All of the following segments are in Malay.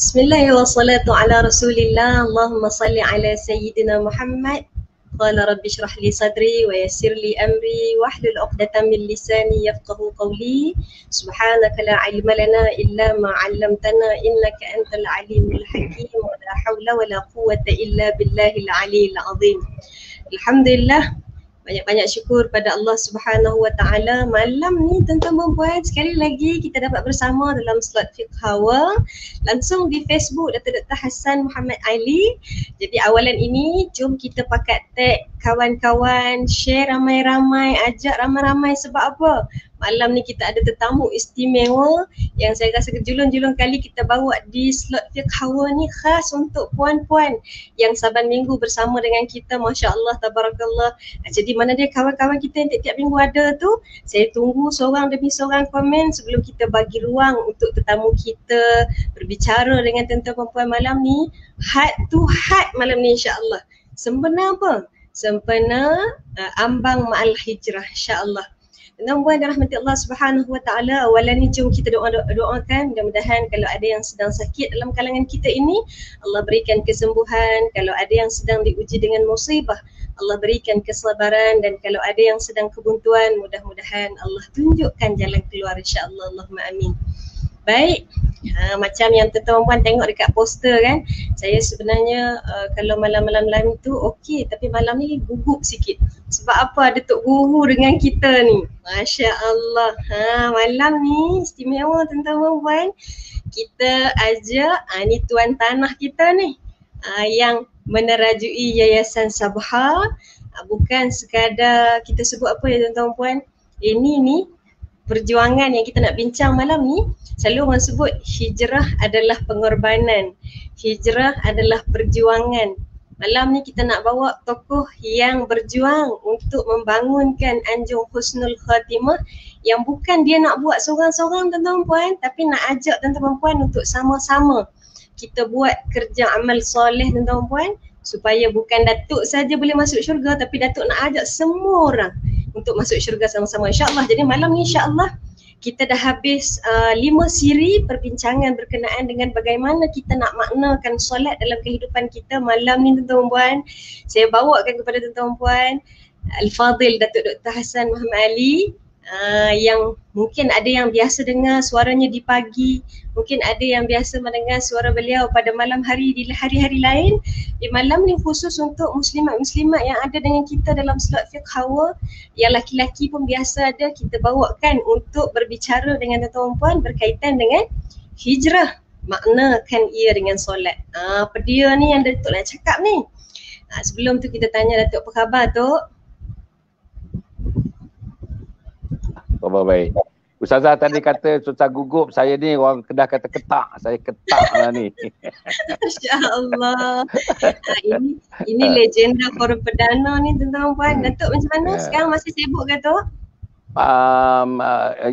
Bismillah wassalatu ala rasulillah. Allahumma salli ala sayyidina Muhammad. Qala rabbi shrah li sadri wa yassir li amri wahlul 'uqdatam min lisani yafqahu qawli. Subhanaka la ilma lana illa ma 'allamtana innaka antal alimul hakim wa la haula wa la quwwata illa billahil aliyyil azim. Alhamdulillah, banyak-banyak syukur pada Allah Subhanahu Wa Taala. Malam ni tuan-tuan puan, sekali lagi kita dapat bersama dalam slot Fiqh Hawa langsung di Facebook Dr. Hassan Muhammad Ali. Jadi awalan ini jom kita pakat tag kawan-kawan, share ramai-ramai, ajak ramai-ramai. Sebab apa? Malam ni kita ada tetamu istimewa yang saya rasa kejulun-julun kali kita bawa di slot Fiqh Hawa ni khas untuk puan-puan yang saban minggu bersama dengan kita. Masya Allah, tabarakallah. Jadi mana dia kawan-kawan kita yang tiap-tiap minggu ada tu, saya tunggu seorang demi seorang komen sebelum kita bagi ruang untuk tetamu kita berbicara dengan tuan-tuan perempuan malam ni. Heart to heart malam ni insya-Allah. Sempena apa? Sempena ambang ma'al hijrah insya-Allah. Tuan-tuan dan rahmati Allah Subhanahu Wa Taala, awalan ni jom kita doakan mudah-mudahan kalau ada yang sedang sakit dalam kalangan kita ini, Allah berikan kesembuhan. Kalau ada yang sedang diuji dengan musibah, Allah berikan kesabaran. Dan kalau ada yang sedang kebuntuan, mudah-mudahan Allah tunjukkan jalan keluar insya-Allah. Allahumma amin. Baik, macam yang tuan-tuan puan tengok dekat poster kan, saya sebenarnya kalau malam-malam tu okey, tapi malam ni gugup sikit. Sebab apa? Ada Tok Guru dengan kita ni. Masya Allah. Malam ni istimewa tuan-tuan puan. Kita ajak ni tuan tanah kita ni yang menerajui Yayasan Sabha. Bukan sekadar kita sebut apa ya tuan-tuan puan. Ini ni perjuangan yang kita nak bincang malam ni. Selalu orang sebut hijrah adalah pengorbanan, hijrah adalah perjuangan. Malam ni kita nak bawa tokoh yang berjuang untuk membangunkan Anjung Husnul Khatimah, yang bukan dia nak buat seorang-seorang tuan-tuan puan, tapi nak ajak tuan-tuan puan untuk sama-sama kita buat kerja amal soleh tuan-tuan puan, supaya bukan Datuk saja boleh masuk syurga, tapi Datuk nak ajak semua orang untuk masuk syurga sama-sama insya-Allah. Jadi malam ni insya-Allah kita dah habis 5 siri perbincangan berkenaan dengan bagaimana kita nak maknakan solat dalam kehidupan kita. Malam ni tuan-tuan puan, saya bawakan kepada tuan-tuan puan Al-Fadhil Datuk Dr. Hassan Muhammad Ali, yang mungkin ada yang biasa dengar suaranya di pagi, mungkin ada yang biasa mendengar suara beliau pada malam hari di hari-hari lain. Di malam ni khusus untuk muslimat-muslimat yang ada dengan kita dalam slot Fiqh Hawa, yang laki-laki pun biasa ada, kita bawakan untuk berbicara dengan tuan-tuan puan berkaitan dengan hijrah, maknakan ia dengan solat. Apa dia ni yang Datuk nak cakap ni? Sebelum tu kita tanya Datuk, apa khabar Tok? Khabar baik. Ustazah tadi kata susah gugup, saya ni orang Kedah kata ketak, saya ketak lah ni. Masya Allah. Ini legenda forum perdana ni tuan-tuan puan. Datuk macam mana? Sekarang masih sibuk ke Tok?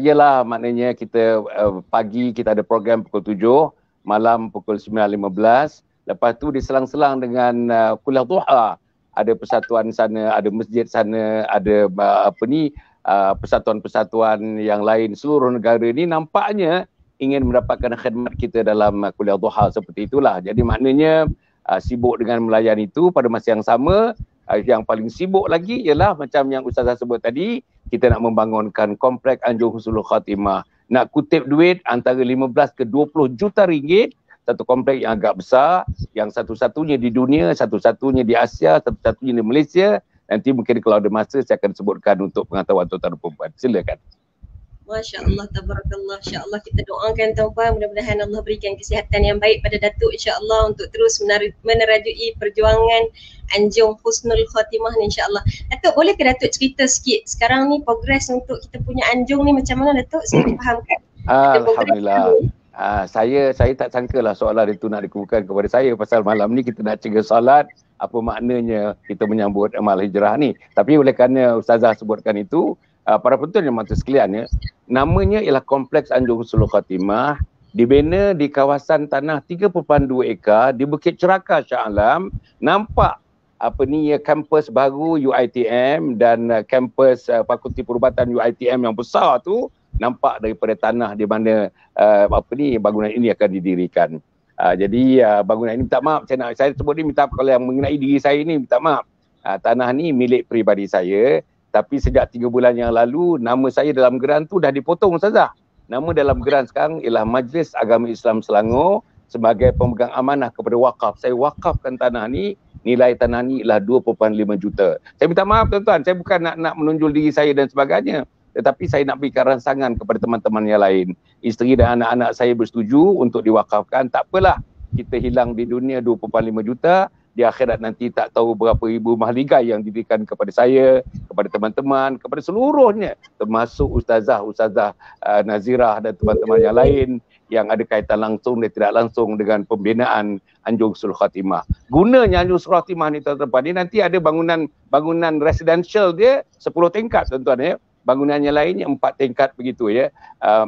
Yelah, maknanya kita pagi kita ada program pukul 7, malam pukul 9.15. Lepas tu diselang-selang dengan kuliah duha. Ada persatuan sana, ada masjid sana, ada persatuan-persatuan yang lain seluruh negara ni nampaknya ingin mendapatkan khidmat kita dalam kuliah duha seperti itulah. Jadi maknanya sibuk dengan melayani itu. Pada masa yang sama, yang paling sibuk lagi ialah macam yang Ustazah sebut tadi, kita nak membangunkan komplek Anjung Husnul Khatimah. Nak kutip duit antara 15 ke 20 juta ringgit, satu komplek yang agak besar, yang satu-satunya di dunia, satu-satunya di Asia, satu-satunya di Malaysia. Nanti mungkin kalau ada masa saya akan sebutkan untuk pengetahuan tuan-tuan dan perempuan. Silakan. Masya Allah, tabarakallah. InsyaAllah kita doakan tuan-puan, mudah-mudahan Allah berikan kesihatan yang baik pada Datuk insyaAllah untuk terus menerajui perjuangan Anjung Husnul Khatimah ni insyaAllah. Datuk, boleh ke Datuk cerita sikit sekarang ni progres untuk kita punya Anjung ni macam mana Datuk? Saya fahamkan. Alhamdulillah. Saya tak sangka lah soalan itu nak dikemukakan kepada saya, pasal malam ni kita nak cegah solat, apa maknanya kita menyambut amal hijrah ni. Tapi oleh kerana Ustazah sebutkan itu, para penonton yang mata sekalian ya, namanya ialah Kompleks Anjung Husnul Khatimah, dibina di kawasan tanah 3.2 ekar di Bukit Cerakar, Shah Alam. Nampak kampus baru UiTM dan kampus Fakulti Perubatan UiTM yang besar tu nampak daripada tanah di mana bangunan ini akan didirikan. Jadi bangunan ini, minta maaf saya sebut ni, minta kalau yang mengenai diri saya ni, minta maaf. Tanah ni milik peribadi saya, tapi sejak 3 bulan yang lalu nama saya dalam geran tu dah dipotong, Ustazah. Nama dalam geran sekarang ialah Majlis Agama Islam Selangor sebagai pemegang amanah kepada wakaf. Saya wakafkan tanah ni, nilai tanah ni ialah 2.5 juta. Saya minta maaf tuan-tuan, saya bukan nak menonjol diri saya dan sebagainya, tetapi saya nak berikan rangsangan kepada teman-teman yang lain. Isteri dan anak-anak saya bersetuju untuk diwakafkan. Tak apalah, kita hilang di dunia 2.5 juta, di akhirat nanti tak tahu berapa ribu mahligai yang diberikan kepada saya, kepada teman-teman, kepada seluruhnya, termasuk Ustazah Nazirah dan teman-teman yang lain yang ada kaitan langsung dan tidak langsung dengan pembinaan Anjung Husnul Khatimah. Gunanya Anjung Husnul Khatimah ni tuan-tuan, ni nanti ada bangunan residential dia 10 tingkat tuan-tuan ya. Bangunan yang lainnya 4 tingkat begitu ya.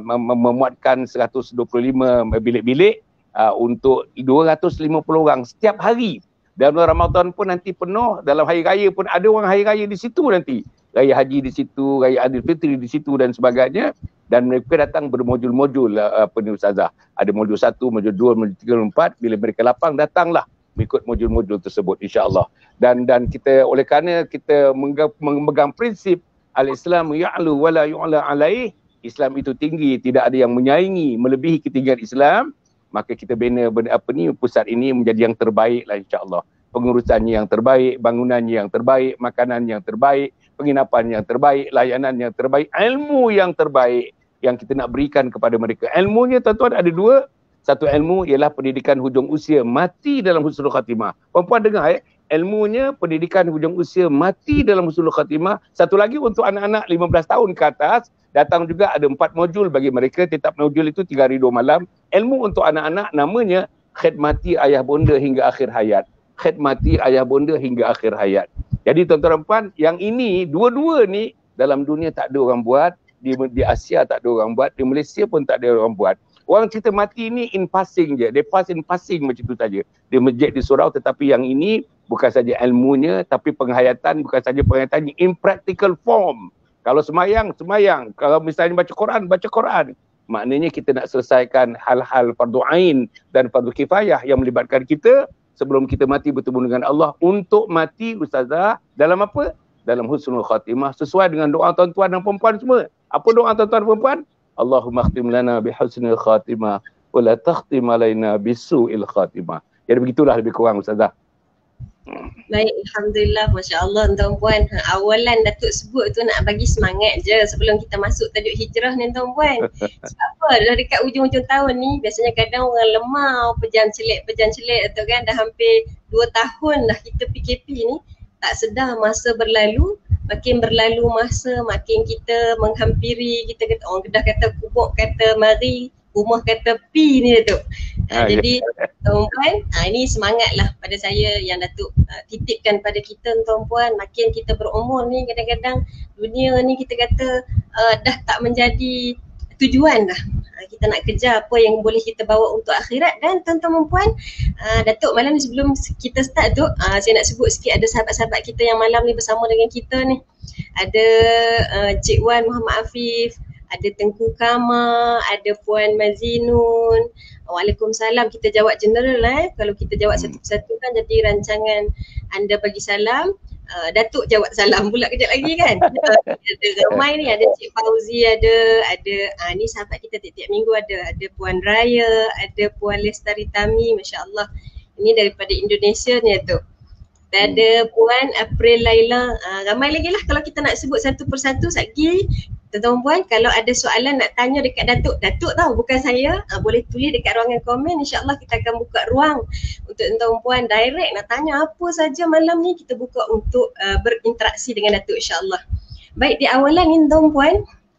Memuatkan 125 bilik-bilik untuk 250 orang setiap hari. Dalam bulan Ramadan pun nanti penuh, dalam hari raya pun ada orang hari raya di situ nanti. Raya haji di situ, raya Aidilfitri di situ dan sebagainya. Dan mereka datang bermodul-modul Ustazah. Ada modul 1, modul 2, modul 3, modul 4. Bila mereka lapang, datanglah mengikut modul-modul tersebut insya-Allah. Dan kita, oleh kerana kita memegang prinsip Al-Islam ya'lu wa la yu'la alaih, Islam itu tinggi, tidak ada yang menyaingi melebihi ketinggian Islam, maka kita bina pusat ini menjadi yang terbaik lah insya-Allah. Pengurusannya yang terbaik, bangunannya yang terbaik, makanan yang terbaik, penginapan yang terbaik, layanan yang terbaik, ilmu yang terbaik yang kita nak berikan kepada mereka. Ilmunya tuan-tuan ada 2. Satu ilmu ialah pendidikan hujung usia, mati dalam husnul khatimah. Puan-puan dengar ya, ilmunya pendidikan hujung usia, mati dalam husnul khatimah. Satu lagi untuk anak-anak 15 tahun ke atas, datang juga ada 4 modul bagi mereka. Tiap modul itu 3 hari 2 malam. Ilmu untuk anak-anak namanya khidmati ayah bonda hingga akhir hayat. Khidmati ayah bonda hingga akhir hayat. Jadi tuan-tuan dan puan, yang ini dua-dua ni dalam dunia tak ada orang buat, di Asia tak ada orang buat, di Malaysia pun tak ada orang buat. Orang cerita mati ni in passing je, they pass in passing macam tu saja. Dia masjid di surau, tetapi yang ini bukan saja ilmunya, tapi penghayatan, bukan saja penghayatan in practical form. Kalau semayang, kalau misalnya baca Quran. Maknanya kita nak selesaikan hal-hal fardu ain dan fardu kifayah yang melibatkan kita sebelum kita mati bertemu dengan Allah, untuk mati Ustazah dalam apa? Dalam husnul khatimah, sesuai dengan doa tuan-tuan dan perempuan semua. Apa doa tuan-tuan dan perempuan? Allahumma khtim lana bi husnil khatimah wa la takhtim alaina bisu'il khatimah. Jadi begitulah lebih kurang Ustazah. Baik, Alhamdulillah, Masya Allah tuan-puan. Awalan Datuk sebut tu nak bagi semangat je sebelum kita masuk tajuk hijrah ni tuan-puan. Sebab apa? Dah dekat ujung-ujung tahun ni, biasanya kadang orang lemah, pejam celik tu kan, dah hampir 2 tahun dah kita PKP ni. Tak sedar masa berlalu, makin berlalu masa, makin kita menghampiri, kita kata, orang Kedah kata kubuk kata mari, rumah kata pi ni Datuk. Jadi tuan-puan, ini semangatlah pada saya yang Datuk titipkan pada kita tuan-puan. Makin kita berumur ni, kadang-kadang dunia ni kita kata dah tak menjadi tujuan dah. Kita nak kejar apa yang boleh kita bawa untuk akhirat. Dan tuan-tuan dan puan, Datuk malam ni sebelum kita start tu, saya nak sebut sikit ada sahabat-sahabat kita yang malam ni bersama dengan kita ni. Ada Cik Wan Muhammad Afif, ada Tengku Kama, ada Puan Mazinun. Waalaikumsalam, kita jawab general Kalau kita jawab satu persatu kan jadi rancangan anda bagi salam. Datuk jawab salam pula kejap lagi kan. Ada ramai ni, ada Cik Fauzi, ada ni sahabat kita tiap-tiap minggu ada Puan Raya, ada Puan Lestari Tami, Masya Allah. Ini daripada Indonesia ni Datuk. Dan ada Puan April Laila, ramai lagi lah kalau kita nak sebut satu persatu lagi. Tuan-tuan puan, kalau ada soalan nak tanya dekat Datuk tahu bukan saya, boleh tulis dekat ruangan komen. InsyaAllah kita akan buka ruang untuk tuan-tuan puan direct nak tanya apa saja malam ni, kita buka untuk berinteraksi dengan Datuk insyaAllah. Baik, di awalan ni tuan-tuan puan,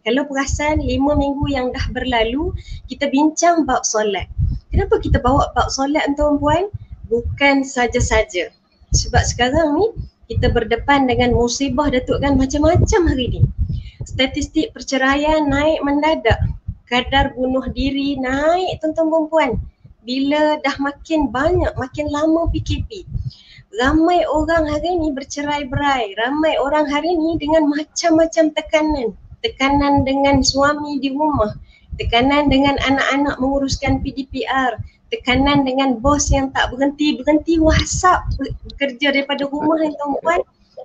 kalau perasan 5 minggu yang dah berlalu kita bincang bab solat. Kenapa kita bawa bab solat tuan-tuan puan? Bukan saja-saja sebab sekarang ni kita berdepan dengan musibah Datuk kan, macam-macam hari ni. Statistik perceraian naik mendadak, kadar bunuh diri naik tuan-tuan puan. Bila dah makin banyak, makin lama PKP, ramai orang hari ni bercerai-berai, ramai orang hari ni dengan macam-macam tekanan dengan suami di rumah, tekanan dengan anak-anak menguruskan PDPR, tekanan dengan bos yang tak berhenti WhatsApp, bekerja daripada rumah tuan-puan.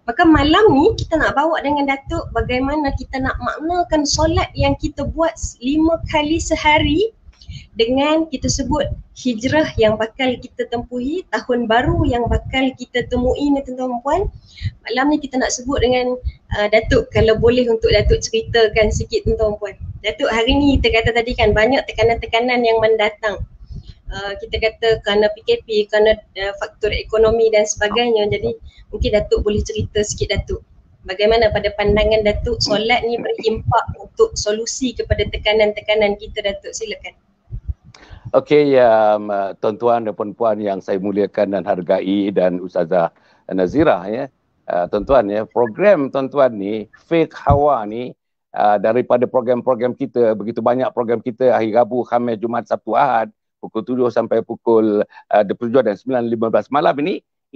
Maka malam ni kita nak bawa dengan Datuk bagaimana kita nak maknakan solat yang kita buat 5 kali sehari dengan kita sebut hijrah yang bakal kita tempuhi, tahun baru yang bakal kita temui ni tuan-tuan puan. Malam ni kita nak sebut dengan Datuk, kalau boleh untuk Datuk ceritakan sikit tuan-tuan puan. Datuk, hari ni kita kata tadi kan banyak tekanan-tekanan yang mendatang. Kita kata kerana PKP, kerana faktor ekonomi dan sebagainya. Jadi mungkin Datuk boleh cerita sikit Datuk. Bagaimana pada pandangan Datuk solat ni berimpak untuk solusi kepada tekanan-tekanan kita Datuk, silakan. Okey, tuan-tuan dan puan-puan yang saya muliakan dan hargai dan Ustazah Nazirah ya. Tuan-tuan ya, program tuan-tuan ni, Fiqh Hawa ni daripada program-program kita, begitu banyak program kita hari Rabu, Khamis, Jumaat, Sabtu, Ahad pukul 7 sampai pukul 27 dan 9.15 malam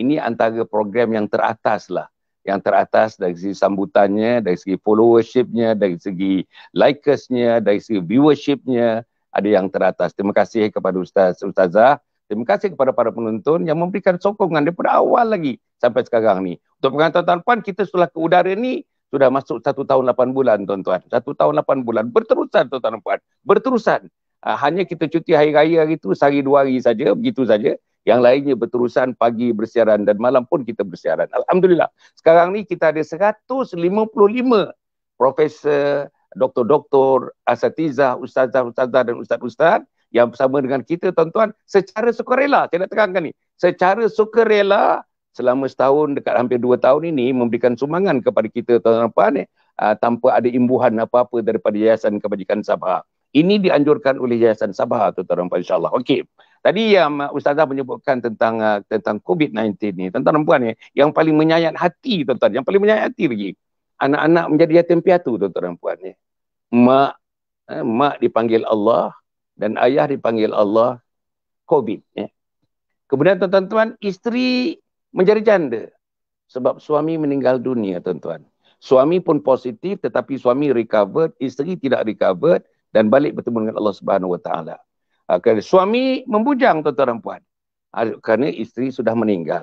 ini antara program yang teratas lah. Yang teratas dari segi sambutannya, dari segi followershipnya, dari segi likersnya, dari segi viewershipnya, ada yang teratas. Terima kasih kepada Ustazah. Terima kasih kepada para penonton yang memberikan sokongan daripada awal lagi sampai sekarang ni. Untuk pengetahuan puan, kita setelah ke udara ni sudah masuk 1 tahun 8 bulan tuan-tuan. 1 tahun 8 bulan. Berterusan tuan-tuan puan. Berterusan. Hanya kita cuti hari raya hari itu sehari 2 hari saja, begitu saja. Yang lainnya berterusan, pagi bersiaran dan malam pun kita bersiaran. Alhamdulillah. Sekarang ni kita ada 155 profesor, doktor-doktor, asatizah, ustazah dan ustaz-ustaz yang bersama dengan kita tuan-tuan secara sukarela. Saya nak terangkan ni. Secara sukarela selama setahun dekat hampir 2 tahun ini memberikan sumbangan kepada kita tuan-tuan tanpa ada imbuhan apa-apa daripada Yayasan Kebajikan Sabah. Ini dianjurkan oleh Yayasan Sabah tuan-tuan insya-Allah. Okey. Tadi yang Ustazah menyebutkan tentang COVID-19 ni, tuan-tuan dan puan ni, yang paling menyayat hati tuan-tuan, yang paling menyayat hati lagi, anak-anak menjadi yatim piatu tuan-tuan dan puan ni. Mak dipanggil Allah dan ayah dipanggil Allah COVID. Kemudian tuan-tuan, isteri menjadi janda sebab suami meninggal dunia tuan-tuan. Suami pun positif tetapi suami recovered, isteri tidak recovered dan balik bertemu dengan Allah Subhanahu Wa Taala. Kerana suami membujang tuan-tuan dan puan. Kerana isteri sudah meninggal.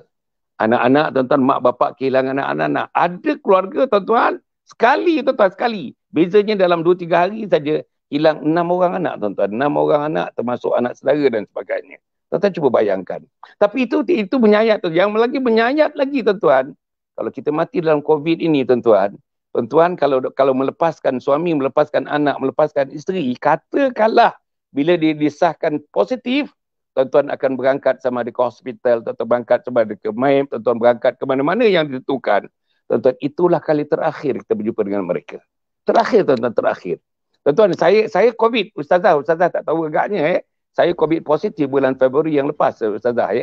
Anak-anak tuan-tuan, mak bapak kehilangan anak-anak. Ada keluarga tuan-tuan, sekali. Bezanya dalam 2-3 hari saja hilang 6 orang anak tuan-tuan. 6 orang anak termasuk anak saudara dan sebagainya. Tuan-tuan cuba bayangkan. Tapi itu menyayat tuan. Yang lagi menyayat lagi tuan-tuan. Kalau kita mati dalam COVID ini tuan-tuan. Tuan-tuan kalau melepaskan suami, melepaskan anak, melepaskan isteri, katakanlah bila dia disahkan positif, tuan-tuan akan berangkat sama ada ke hospital, tuan-tuan berangkat sama ada ke MAIM, tuan-tuan berangkat ke mana-mana yang ditentukan. Tuan-tuan, itulah kali terakhir kita berjumpa dengan mereka. Terakhir tuan-tuan, terakhir. Tuan-tuan, saya COVID, Ustazah tak tahu agaknya saya COVID positif bulan Februari yang lepas, Ustazah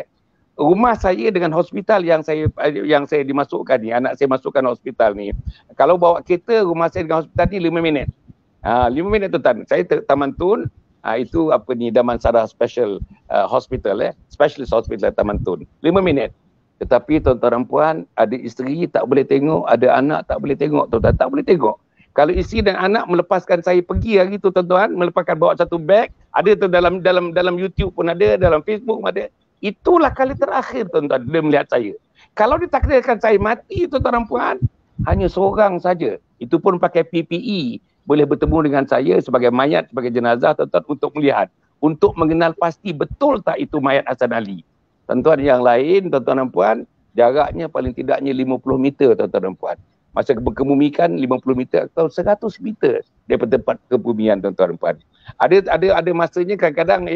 Rumah saya dengan hospital yang saya dimasukkan ni, anak saya masukkan hospital ni. Kalau bawa kereta, rumah saya dengan hospital ni 5 minit. 5 minit tuan-tuan. Saya Taman Tun, itu Damansara Special Hospital, Specialist Hospital Taman Tun. 5 minit. Tetapi tuan-tuan dan puan, ada isteri tak boleh tengok, ada anak tak boleh tengok, tuan-tuan tak boleh tengok. Kalau isteri dan anak melepaskan saya pergi hari tu tuan-tuan, melepaskan bawa satu beg, ada tu dalam YouTube pun ada, dalam Facebook pun ada. Itulah kali terakhir tuan-tuan dia melihat saya. Kalau ditakdirkan saya mati tuan-tuan dan puan, hanya seorang saja. Itu pun pakai PPE. Boleh bertemu dengan saya sebagai mayat, sebagai jenazah tuan-tuan untuk melihat. Untuk mengenal pasti betul tak itu mayat Hasan Ali. Tuan-tuan yang lain, tuan-tuan dan puan, jaraknya paling tidaknya 50 meter tuan-tuan dan puan. Masa kemumikan 50 meter atau 100 meter daripada tempat kebumian tuan-tuan dan puan. Ada masanya kadang-kadang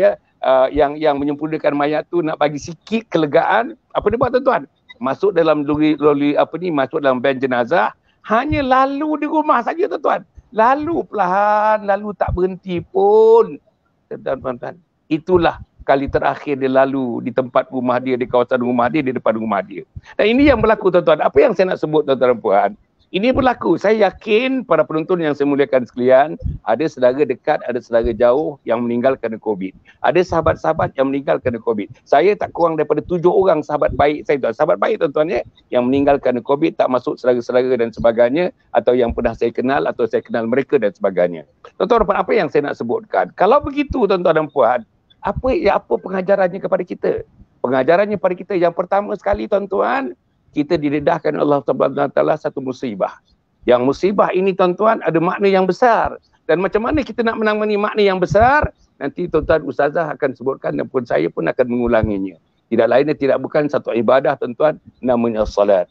yang menyempurnakan mayat tu nak bagi sikit kelegaan, apa dia buat tuan-tuan? Masuk dalam masuk dalam van jenazah, hanya lalu di rumah saja tuan-tuan. Lalu perlahan, lalu tak berhenti pun. Tuan-tuan, itulah kali terakhir dia lalu di tempat rumah dia, di kawasan rumah dia, di depan rumah dia. Dan ini yang berlaku tuan-tuan. Apa yang saya nak sebut tuan-tuan dan puan? Ini berlaku. Saya yakin para penonton yang saya muliakan sekalian, ada saudara dekat, ada saudara jauh yang meninggal kerana COVID. Ada sahabat-sahabat yang meninggal kerana COVID. Saya tak kurang daripada 7 orang sahabat baik saya tuan. Sahabat baik tuan-tuan yang meninggal kerana COVID, tak masuk saudara-saudara dan sebagainya, atau yang pernah saya kenal atau saya kenal mereka dan sebagainya. Tuan-tuan, apa yang saya nak sebutkan? Kalau begitu tuan-tuan dan puan, Apa pengajarannya kepada kita? Pengajarannya kepada kita yang pertama sekali tuan-tuan, kita didedahkan Allah Subhanahu Wa Taala satu musibah. Yang musibah ini tuan-tuan ada makna yang besar. Dan macam mana kita nak menangani makna yang besar? Nanti tuan-tuan ustazah akan sebutkan dan pun saya pun akan mengulanginya. Tidak lain dan tidak bukan satu ibadah tuan-tuan, namanya salat.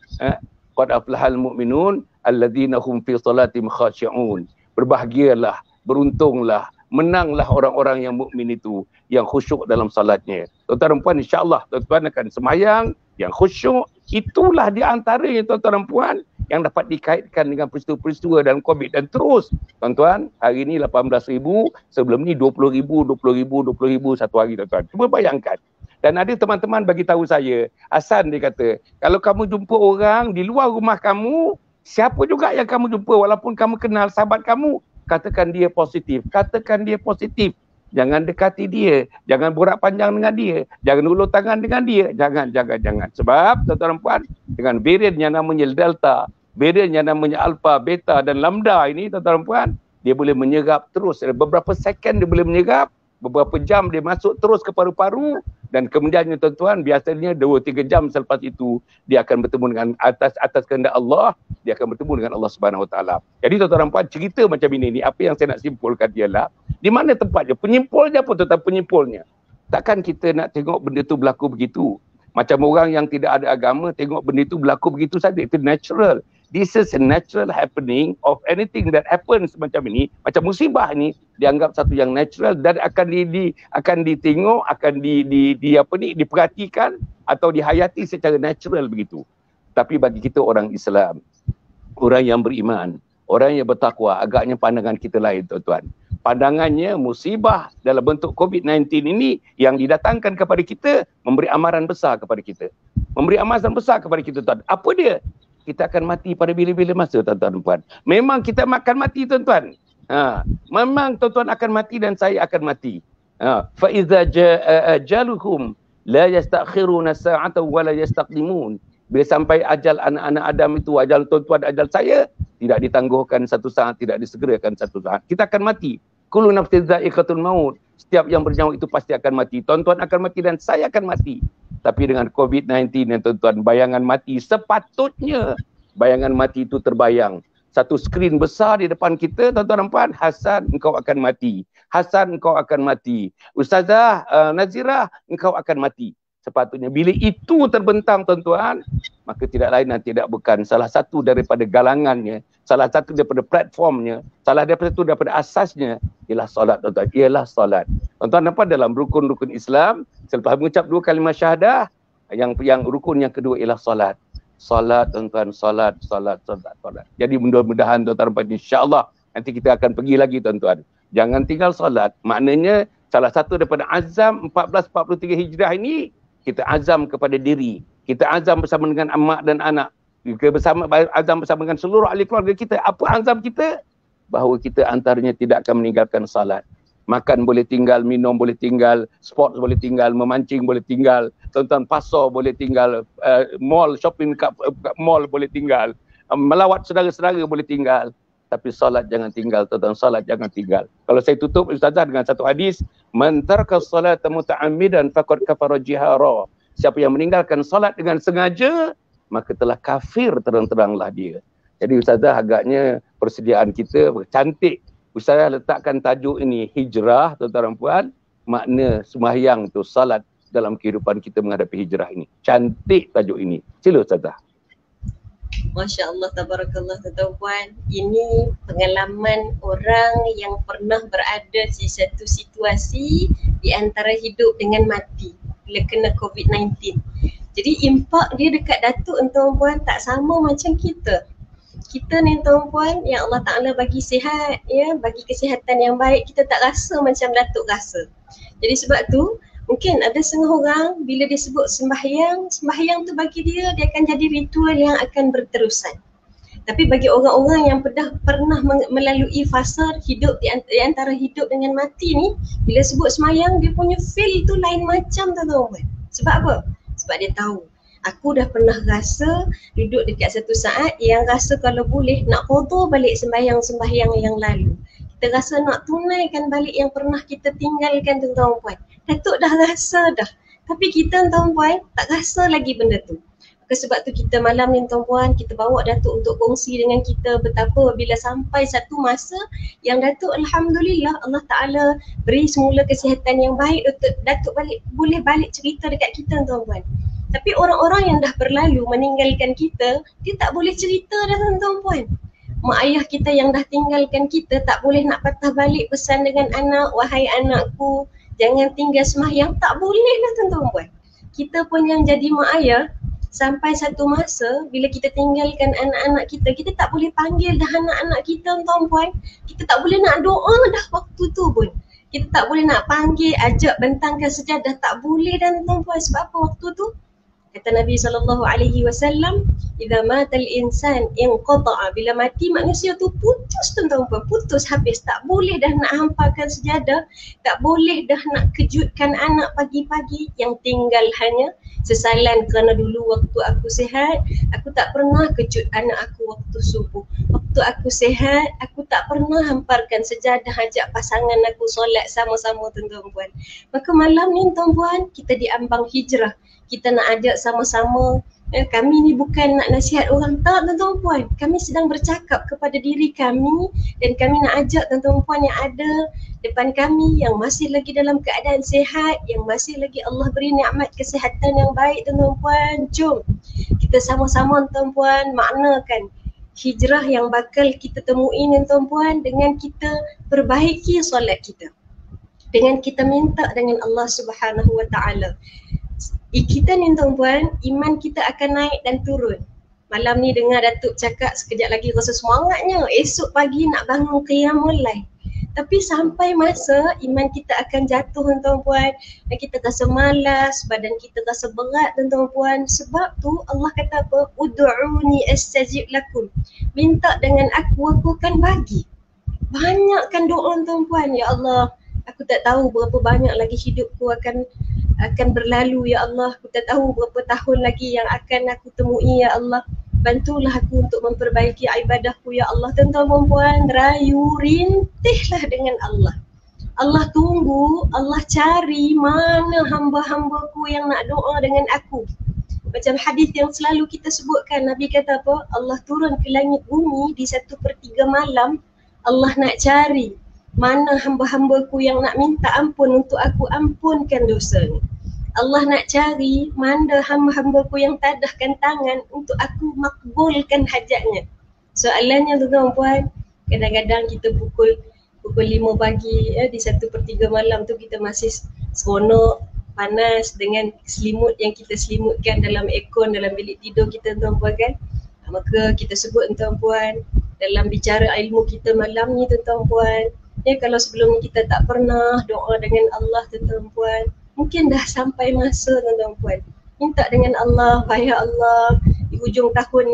Qad aflahal mu'minun alladzina hum fi salatihim khashi'un. Berbahagialah, beruntunglah, menanglah orang-orang yang mukmin itu yang khusyuk dalam salatnya. Tuan-tuan dan puan, insya-Allah tuan-tuan akan sembahyang yang khusyuk. Itulah di antaranya tuan-tuan dan puan yang dapat dikaitkan dengan peristiwa-peristiwa dalam COVID. Dan terus tuan-tuan, hari ini 18,000, sebelum ni 20,000, 20,000, 20,000 satu hari tuan-tuan. Cuba bayangkan. Dan ada teman-teman bagi tahu saya, Hasan dia kata, kalau kamu jumpa orang di luar rumah kamu, siapa juga yang kamu jumpa walaupun kamu kenal sahabat kamu, katakan dia positif. Katakan dia positif. Jangan dekati dia, jangan borak panjang dengan dia, jangan ulur tangan dengan dia, jangan. Sebab tuan-tuan dan puan, dengan varian yang namanya Delta, varian yang namanya Alpha, Beta dan Lambda ini tuan-tuan dan puan, dia boleh menyerap terus, beberapa second dia boleh menyerap, beberapa jam dia masuk terus ke paru-paru, dan kemudiannya tuan-tuan biasanya 2-3 jam selepas itu dia akan bertemu dengan atas kehendak Allah, dia akan bertemu dengan Allah Subhanahu Wa Taala. Jadi tuan-tuan dan puan, cerita macam ini apa yang saya nak simpulkan ialah di mana tempatnya, penyimpulnya pun tentang penyimpulnya. Takkan kita nak tengok benda tu berlaku begitu. Macam orang yang tidak ada agama tengok benda itu berlaku begitu saja, itu natural. This is a natural happening of anything that happens macam ini, macam musibah ni dianggap satu yang natural dan akan ditengok, akan diperhatikan atau dihayati secara natural begitu. Tapi bagi kita orang Islam, orang yang beriman, orang yang bertakwa, agaknya pandangan kita lain tuan-tuan. Pandangannya musibah dalam bentuk COVID-19 ini yang didatangkan kepada kita memberi amaran besar kepada kita. Memberi amaran besar kepada kita tuan. Apa dia? Kita akan mati pada bila-bila masa tuan-tuan dan puan. Memang kita akan mati tuan-tuan. Memang tuan-tuan akan mati dan saya akan mati. Fa iza jaa ajaluhum la yastakhiruna sa'atan wa la yastaqdimun. Bila sampai ajal anak-anak Adam itu, ajal tuan-tuan, ajal saya, tidak ditangguhkan satu saat, tidak disegerakan satu saat. Kita akan mati. Kullu nafsin dha'iqatul maut. Setiap yang bernyawa itu pasti akan mati. Tuan-tuan akan mati dan saya akan mati. Tapi dengan COVID-19 yang tuan-tuan, bayangan mati sepatutnya, bayangan mati itu terbayang. Satu skrin besar di depan kita, tuan-tuan dan puan, Hasan, engkau akan mati. Hasan, engkau akan mati. Ustazah Nazirah, engkau akan mati. Sepatutnya bila itu terbentang tuan-tuan, maka tidak lain dan tidak bukan salah satu daripada galangannya, salah satu daripada platformnya, salah satu daripada asasnya ialah solat tuan-tuan, ialah solat. Tuan-tuan nampak dalam rukun-rukun Islam, selepas mengucap 2 kalimah syahadah, yang rukun yang kedua ialah solat. Solat tuan-tuan, solat. Jadi mudah-mudahan tuan-tuan insya-Allah nanti kita akan pergi lagi tuan-tuan. Jangan tinggal solat. Maknanya salah satu daripada azam 1443 Hijrah ini, kita azam kepada diri. Kita azam bersama dengan amak dan anak. Kita azam bersama dengan seluruh ahli keluarga kita. Apa azam kita? Bahawa kita antaranya tidak akan meninggalkan salat. Makan boleh tinggal, minum boleh tinggal, sport boleh tinggal, memancing boleh tinggal, tonton pasar boleh tinggal, mall, shopping kat mall boleh tinggal, melawat saudara-saudara boleh tinggal. Tapi salat jangan tinggal, tuan-tuan, salat jangan tinggal. Kalau saya tutup ustazah dengan satu hadis, man taraka salata muta'ammidan faqad kafara jihara. Siapa yang meninggalkan salat dengan sengaja, maka telah kafir terang-teranglah dia. Jadi ustazah agaknya persediaan kita cantik. Ustazah letakkan tajuk ini hijrah, tuan-tuan dan puan, makna sembahyang tu salat dalam kehidupan kita menghadapi hijrah ini. Cantik tajuk ini. Sila ustazah. Masya Allah, tabarakallah tuan-tuan puan. Ini pengalaman orang yang pernah berada di satu situasi di antara hidup dengan mati bila kena COVID-19. Jadi impak dia dekat datuk tuan-tuan puan tak sama macam kita. Kita ni tuan-tuan puan, yang Allah Ta'ala bagi sihat, ya, bagi kesihatan yang baik, kita tak rasa macam datuk rasa. Jadi sebab tu mungkin ada setengah orang bila dia sebut sembahyang tu bagi dia akan jadi ritual yang akan berterusan. Tapi bagi orang-orang yang pernah melalui fasa hidup di antara hidup dengan mati ni, bila sebut sembahyang dia punya feel tu lain macam tuan-tuan. Sebab apa? Sebab dia tahu, aku dah pernah rasa duduk dekat satu saat yang rasa kalau boleh nak qada balik sembahyang yang lalu. kita rasa nak tunaikan balik yang pernah kita tinggalkan tu tuan puan. Datuk dah rasa dah. Tapi kita tuan puan tak rasa lagi benda tu. Sebab tu kita malam ni tuan puan, kita bawa Datuk untuk kongsi dengan kita betapa bila sampai satu masa yang Datuk Alhamdulillah Allah Ta'ala beri semula kesihatan yang baik, Datuk boleh balik cerita dekat kita tuan puan. Tapi orang-orang yang dah berlalu meninggalkan kita, dia tak boleh cerita dah tuan puan. Mak ayah kita yang dah tinggalkan kita tak boleh nak patah balik pesan dengan anak, wahai anakku jangan tinggal sembahyang, tak boleh dah tuan puan. Kita pun yang jadi mak ayah, sampai satu masa bila kita tinggalkan anak-anak kita, kita tak boleh panggil dah anak-anak kita tuan puan. Kita tak boleh nak doa dah waktu tu pun. Kita tak boleh nak panggil, ajak bentangkan sejadah, tak boleh dah tuan puan. Sebab apa waktu tu? Kata Nabi SAW, "Idza matal insan inqata'a." Bila mati manusia tu putus tuan puan, putus habis. Tak boleh dah nak hampakan sejadah, tak boleh dah nak kejutkan anak pagi-pagi. Yang tinggal hanya sesalan kerana dulu waktu aku sihat, aku tak pernah kejut anak aku waktu subuh. Waktu aku sihat, aku tak pernah hamparkan sejadah ajak pasangan aku solat sama-sama tuan puan. Maka malam ni tuan puan, kita diambang hijrah. Kita nak ajak sama-sama. Kami ni bukan nak nasihat orang, tak tuan-tuan puan. Kami sedang bercakap kepada diri kami dan kami nak ajak tuan-tuan puan yang ada depan kami yang masih lagi dalam keadaan sihat, yang masih lagi Allah beri nikmat kesihatan yang baik tuan-tuan puan. Jom kita sama-sama tuan-tuan puan maknakan hijrah yang bakal kita temui tuan-tuan puan dengan kita perbaiki solat kita. Dengan kita minta dengan Allah Subhanahu Wa Taala. Kita ni tuan-puan, iman kita akan naik dan turun. Malam ni dengar Datuk cakap sekejap lagi rasa semangatnya, esok pagi nak bangun qiyamul lail. Tapi sampai masa iman kita akan jatuh tuan-puan, dan kita rasa malas, badan kita rasa berat tuan-puan. Sebab tu Allah kata apa? Ud'uni astajib lakum. Minta dengan aku akan bagi. Banyakkan doa tuan-puan, ya Allah. Aku tak tahu berapa banyak lagi hidupku akan berlalu ya Allah. Aku tak tahu berapa tahun lagi yang akan aku temui ya Allah. Bantulah aku untuk memperbaiki ibadahku ya Allah. Tuan-tuan puan, rayu, rintihlah dengan Allah. Allah tunggu, Allah cari mana hamba-hambaku yang nak doa dengan aku. Macam hadis yang selalu kita sebutkan, Nabi kata apa? Allah turun ke langit bumi di 1/3 malam. Allah nak cari mana hamba-hambaku yang nak minta ampun untuk aku ampunkan dosanya. Allah nak cari mana hamba-hambaku yang tadahkan tangan untuk aku makbulkan hajatnya. Soalannya tuan-tuan puan, kadang-kadang kita pukul 5 pagi di 1/3 malam tu kita masih seronok, panas dengan selimut yang kita selimutkan dalam aircon dalam bilik tidur kita tuan-tuan puan kan. Maka kita sebut tuan-tuan puan dalam bicara ilmu kita malam ni tuan-tuan puan. Kalau sebelum ni kita tak pernah doa dengan Allah tuan-tuan puan, mungkin dah sampai masa tuan-tuan puan. Minta dengan Allah, wahai Allah, di hujung tahun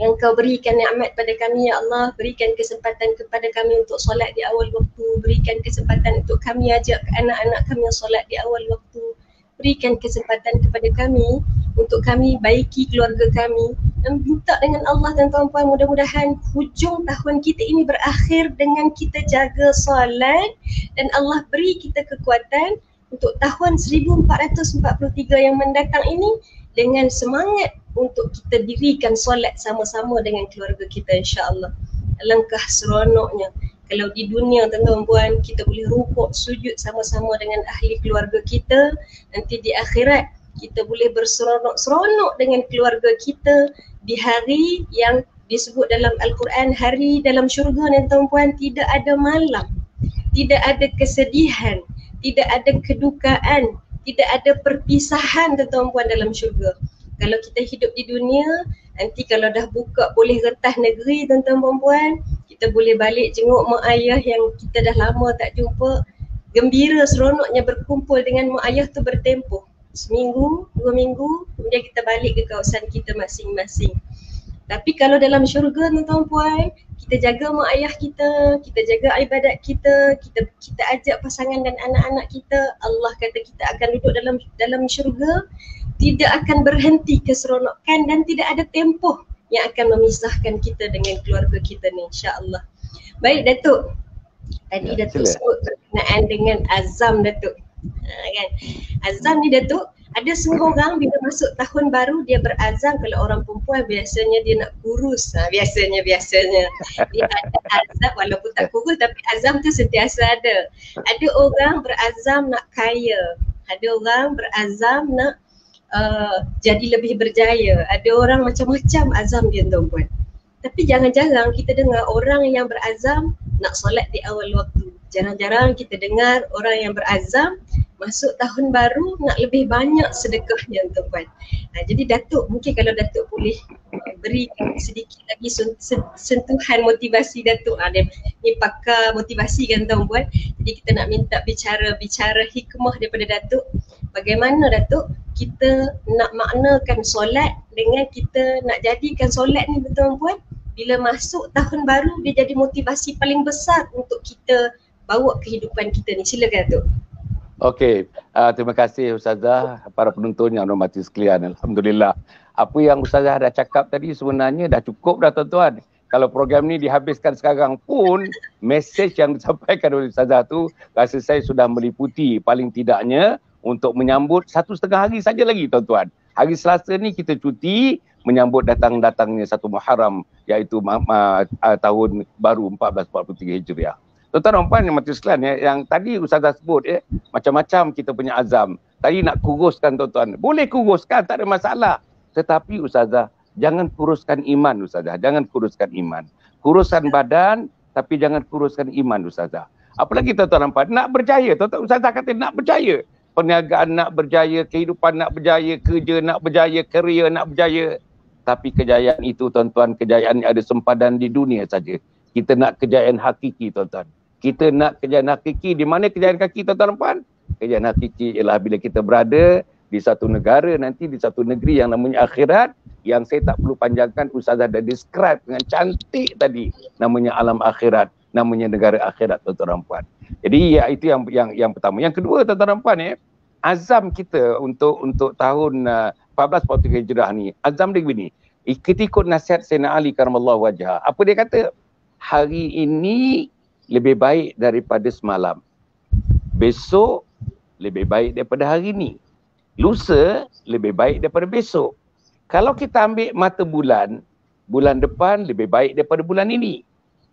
yang kau berikan nikmat pada kami ya Allah, berikan kesempatan kepada kami untuk solat di awal waktu, berikan kesempatan untuk kami ajak anak-anak kami yang solat di awal waktu, berikan kesempatan kepada kami untuk kami baiki keluarga kami. Dan minta dengan Allah tuan-tuan puan, mudah-mudahan hujung tahun kita ini berakhir dengan kita jaga solat dan Allah beri kita kekuatan untuk tahun 1443 yang mendatang ini dengan semangat untuk kita dirikan solat sama-sama dengan keluarga kita insya-Allah. Alangkah seronoknya kalau di dunia tuan-tuan puan kita boleh rukuk sujud sama-sama dengan ahli keluarga kita, nanti di akhirat kita boleh berseronok-seronok dengan keluarga kita di hari yang disebut dalam Al-Quran, hari dalam syurga ni tuan-puan tidak ada malam, tidak ada kesedihan, tidak ada kedukaan, tidak ada perpisahan tuan-puan dalam syurga. Kalau kita hidup di dunia, nanti kalau dah buka boleh retah negeri tuan-tuan puan, kita boleh balik jenguk mak ayah yang kita dah lama tak jumpa. Gembira seronoknya berkumpul dengan mak ayah tu bertempoh seminggu, 2 minggu, kemudian kita balik ke kawasan kita masing-masing. Tapi kalau dalam syurga tuan-tuan puan, kita jaga mak ayah kita jaga ibadat kita ajak pasangan dan anak-anak kita, Allah kata kita akan duduk dalam syurga, tidak akan berhenti keseronokan dan tidak ada tempoh yang akan memisahkan kita dengan keluarga kita ni insya-Allah. Baik Datuk. Tadi Ya, Datuk sila. sebut berkenaan dengan azam Datuk. Kan? Azam ni Datuk, ada setengah orang bila masuk tahun baru dia berazam, kalau orang perempuan biasanya dia nak kurus. Biasanya dia ada azam walaupun tak kurus tapi azam tu sentiasa ada. Ada orang berazam nak kaya. Ada orang berazam nak jadi lebih berjaya. Ada orang macam-macam azam dia tuan-puan. Tapi jarang-jarang kita dengar orang yang berazam nak solat di awal waktu. Jarang-jarang kita dengar orang yang berazam masuk tahun baru nak lebih banyak sedekahnya tuan-puan. Jadi Datuk, mungkin kalau Datuk boleh beri sedikit lagi sentuhan motivasi Datuk. Ni pakar motivasi kan tuan-puan. Jadi kita nak minta bicara hikmah daripada Datuk. Bagaimana Datuk kita nak maknakan solat dengan kita nak jadikan solat ni tuan-puan, bila masuk tahun baru dia jadi motivasi paling besar untuk kita bawa kehidupan kita ni. Silakan Datuk. Okey, terima kasih Ustazah, para penonton yang hormati sekalian. Alhamdulillah. Apa yang Ustazah dah cakap tadi sebenarnya dah cukup dah tuan-tuan. Kalau program ni dihabiskan sekarang pun, mesej yang disampaikan oleh Ustazah tu rasa saya sudah meliputi paling tidaknya untuk menyambut 1,5 hari saja lagi tuan-tuan. Hari Selasa ni kita cuti menyambut datangnya 1 Muharram, iaitu tahun baru 1443 Hijriah. Tuan-tuan dan puan yang mati sekalian, yang tadi Ustazah sebut macam-macam kita punya azam. Tadi nak kuruskan tuan-tuan. Boleh kuruskan, tak ada masalah. Tetapi Ustazah, jangan kuruskan iman Ustazah. Jangan kuruskan iman. Kuruskan badan tapi jangan kuruskan iman Ustazah. Apalagi tuan-tuan dan puan, nak berjaya. Tuan-tuan Ustazah kata nak berjaya. Perniagaan nak berjaya, kehidupan nak berjaya, kerja nak berjaya, kerjaya nak berjaya. Tapi kejayaan itu tuan-tuan, kejayaan ada sempadan di dunia saja. Kita nak kejayaan hakiki tuan-tuan. Kita nak kejayaan hakiki. Di mana kejayaan hakiki tuan-tuan dan puan? Kejayaan hakiki ialah bila kita berada di satu negara nanti, di satu negeri yang namanya akhirat, yang saya tak perlu panjangkan, Ustazah dah describe dengan cantik tadi. Namanya alam akhirat, namanya negara akhirat tuan-tuan dan puan. Jadi ya, itu yang pertama. Yang kedua tuan-tuan dan puan, azam kita untuk tahun 1443 Hijrah ni, azam dia begini. Kita ikut nasihat Sayyidina Ali karamallahu wajhah. Apa dia kata? Hari ini lebih baik daripada semalam. Besok lebih baik daripada hari ini. Lusa lebih baik daripada besok. Kalau kita ambil mata bulan, bulan depan lebih baik daripada bulan ini.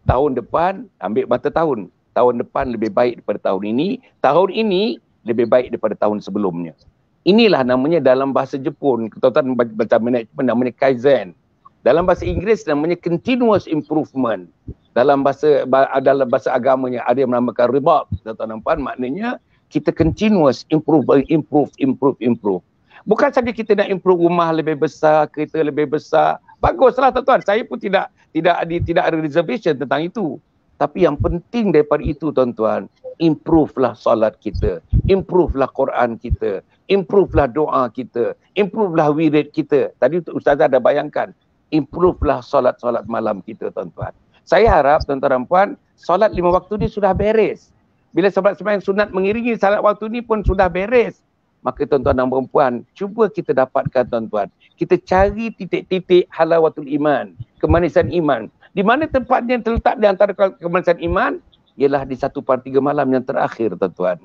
Tahun depan ambil mata tahun. Tahun depan lebih baik daripada tahun ini. Tahun ini lebih baik daripada tahun sebelumnya. Inilah namanya dalam bahasa Jepun, tuan-tuan baca manajemen namanya Kaizen. Dalam bahasa Inggeris namanya continuous improvement. Dalam bahasa agamanya ada yang menamakan ribat. Tuan-tuan dan puan, maknanya kita continuous improve. Bukan saja kita nak improve rumah lebih besar, kereta lebih besar. Baguslah tuan-tuan. Saya pun tidak ada reservation tentang itu. Tapi yang penting daripada itu tuan-tuan, improve lah solat kita, improve lah Quran kita, improve lah doa kita, improve lah wirid kita. Tadi Ustazah dah bayangkan, improve lah solat-solat malam kita tuan-tuan. Saya harap tuan-tuan dan puan, solat 5 waktu ni sudah beres. Bila solat sembahyang sunat mengiringi solat waktu ni pun sudah beres. Maka tuan-tuan dan puan, cuba kita dapatkan tuan-tuan. Kita cari titik-titik halawatul iman, kemanisan iman. Di mana tempatnya terletak di antara kemanisan iman? Ialah di 1/3 malam yang terakhir tuan-tuan.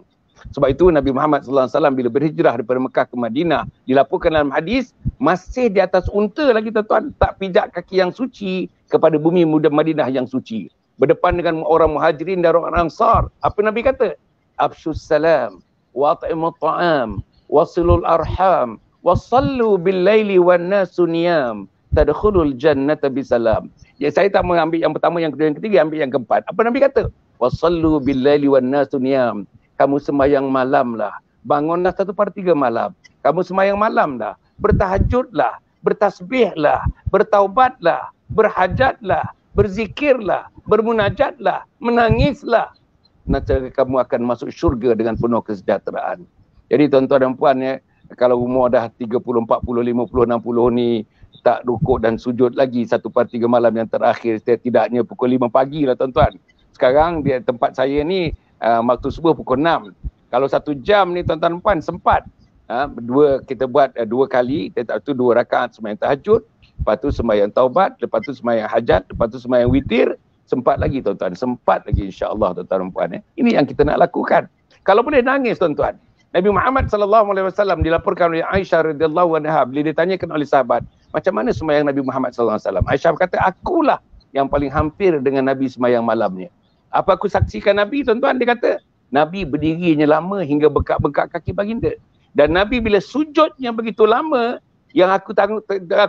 Sebab itu Nabi Muhammad SAW bila berhijrah daripada Mekah ke Madinah, dilaporkan dalam hadis, masih di atas unta lagi tuan-tuan, tak pijak kaki yang suci kepada bumi muda Madinah yang suci. Berdepan dengan orang muhajirin dan orang ansar. Apa Nabi kata? Afshus salam, wa at'imut ta'am, wasilul arham, wasallu bil laili wan nasu niyam, tadkhulul jannata bisalam. Ya, saya tak mengambil yang pertama, yang kedua, yang ketiga, ambil yang keempat. Apa Nabi kata? Wasallu bil laili wan nasu niyam. Kamu sembahyang malam lah. Bangunlah 1/3 malam. Kamu sembahyang malam lah. Bertahajudlah, bertasbihlah, bertaubatlah, berhajatlah, berzikirlah, bermunajatlah, menangislah. Nanti kamu akan masuk syurga dengan penuh kesejahteraan. Jadi tuan-tuan dan puan, kalau umur dah 30, 40, 50, 60 ni tak rukuk dan sujud lagi 1/3 malam yang terakhir, setidaknya pukul 5 pagi lah tuan-tuan. Sekarang di tempat saya ni waktu subuh pukul 6. Kalau 1 jam ni tuan-tuan dan puan sempat. Kita buat 2 kali, itu 2 rakaat sembahyang tahajud, lepas tu sembahyang taubat, lepas tu sembahyang hajat, lepas tu sembahyang witir, Sempat lagi tuan-tuan, sempat lagi insya-Allah tuan-tuan dan puan. Ini yang kita nak lakukan. Kalau boleh nangis tuan-tuan. Nabi Muhammad sallallahu alaihi wasallam dilaporkan oleh Aisyah radhiyallahu anha, bila ditanyakan oleh sahabat, macam mana sembahyang Nabi Muhammad sallallahu alaihi wasallam? Aisyah berkata, akulah yang paling hampir dengan Nabi sembahyang malamnya. Apa aku saksikan Nabi tuan-tuan? Dia kata, Nabi berdirinya lama hingga bengkak-bengkak kaki baginda. Dan Nabi bila sujudnya begitu lama, yang aku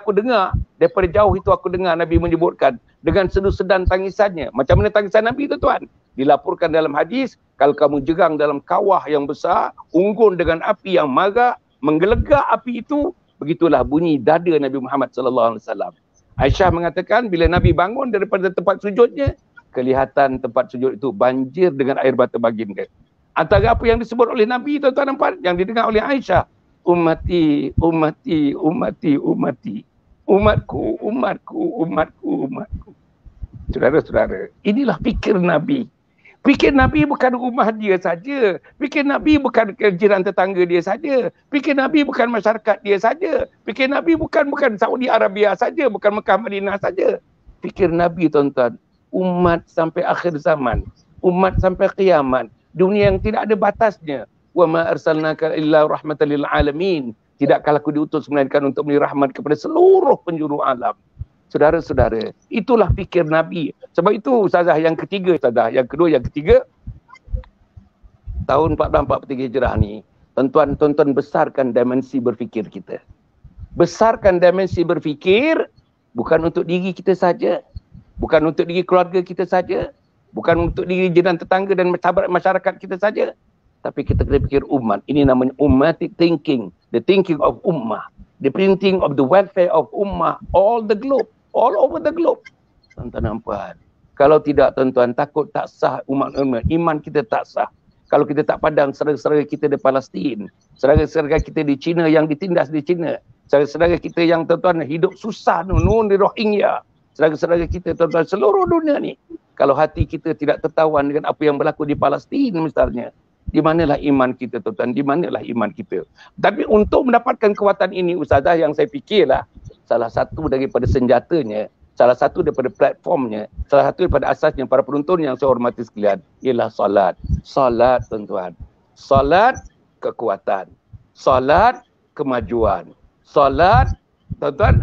dengar, daripada jauh itu aku dengar Nabi menyebutkan dengan sedu-sedan tangisannya. Macam mana tangisan Nabi tu tuan? Dilaporkan dalam hadis, kalau kamu jegang dalam kawah yang besar, unggun dengan api yang marak, menggelegak api itu, begitulah bunyi dada Nabi Muhammad sallallahu alaihi wasallam. Aisyah mengatakan bila Nabi bangun daripada tempat sujudnya, kelihatan tempat sujud itu banjir dengan air mata baginda. Antara apa yang disebut oleh Nabi tuan-tuan nampak, yang didengar oleh Aisyah, ummati, ummati, ummati, ummati. Umatku, umatku, umatku, umatku. Saudara-saudara, inilah fikir Nabi. Fikir Nabi bukan rumah dia saja. Fikir Nabi bukan jiran tetangga dia saja. Fikir Nabi bukan masyarakat dia saja. Fikir Nabi bukan Saudi Arabia saja, bukan Mekah Madinah saja. Fikir Nabi tuan-tuan, umat sampai akhir zaman, umat sampai kiamat, dunia yang tidak ada batasnya. Wa ma arsalnaka illa rahmatan lil alamin. Tidakkah aku diutus melainkan untuk memberi rahmat kepada seluruh penjuru alam. Saudara-saudara, itulah fikir Nabi. Sebab itu ustazah yang ketiga, ustazah yang kedua, yang ketiga, tahun 1443 Hijrah ni, tuan-tuan besarkan dimensi berfikir kita. Besarkan dimensi berfikir bukan untuk diri kita saja, bukan untuk diri keluarga kita saja, bukan untuk diri jiran tetangga dan masyarakat kita saja, tapi kita kena fikir umat. Ini namanya ummatic thinking, the thinking of ummah, the thinking of the welfare of ummah, all the globe, all over the globe. Tuan-tuan dan puan, kalau tidak tuan-tuan, takut tak sah umat, iman kita tak sah. Kalau kita tak pandang saudara-saudara kita di Palestin, saudara-saudara kita di China yang ditindas di China, saudara-saudara kita yang tuan-tuan hidup susah nun di Rohingya, saudara-saudara kita tuan-tuan seluruh dunia ni, kalau hati kita tidak tertawan dengan apa yang berlaku di Palestin misalnya, di manalah iman kita tuan-tuan, di manalah iman kita. Tapi untuk mendapatkan kekuatan ini ustazah, yang saya fikirlah salah satu daripada senjatanya, salah satu daripada platformnya, salah satu daripada asasnya para penonton yang saya hormati sekalian, ialah solat. Solat tuan-tuan, solat kekuatan, solat kemajuan, solat tuan-tuan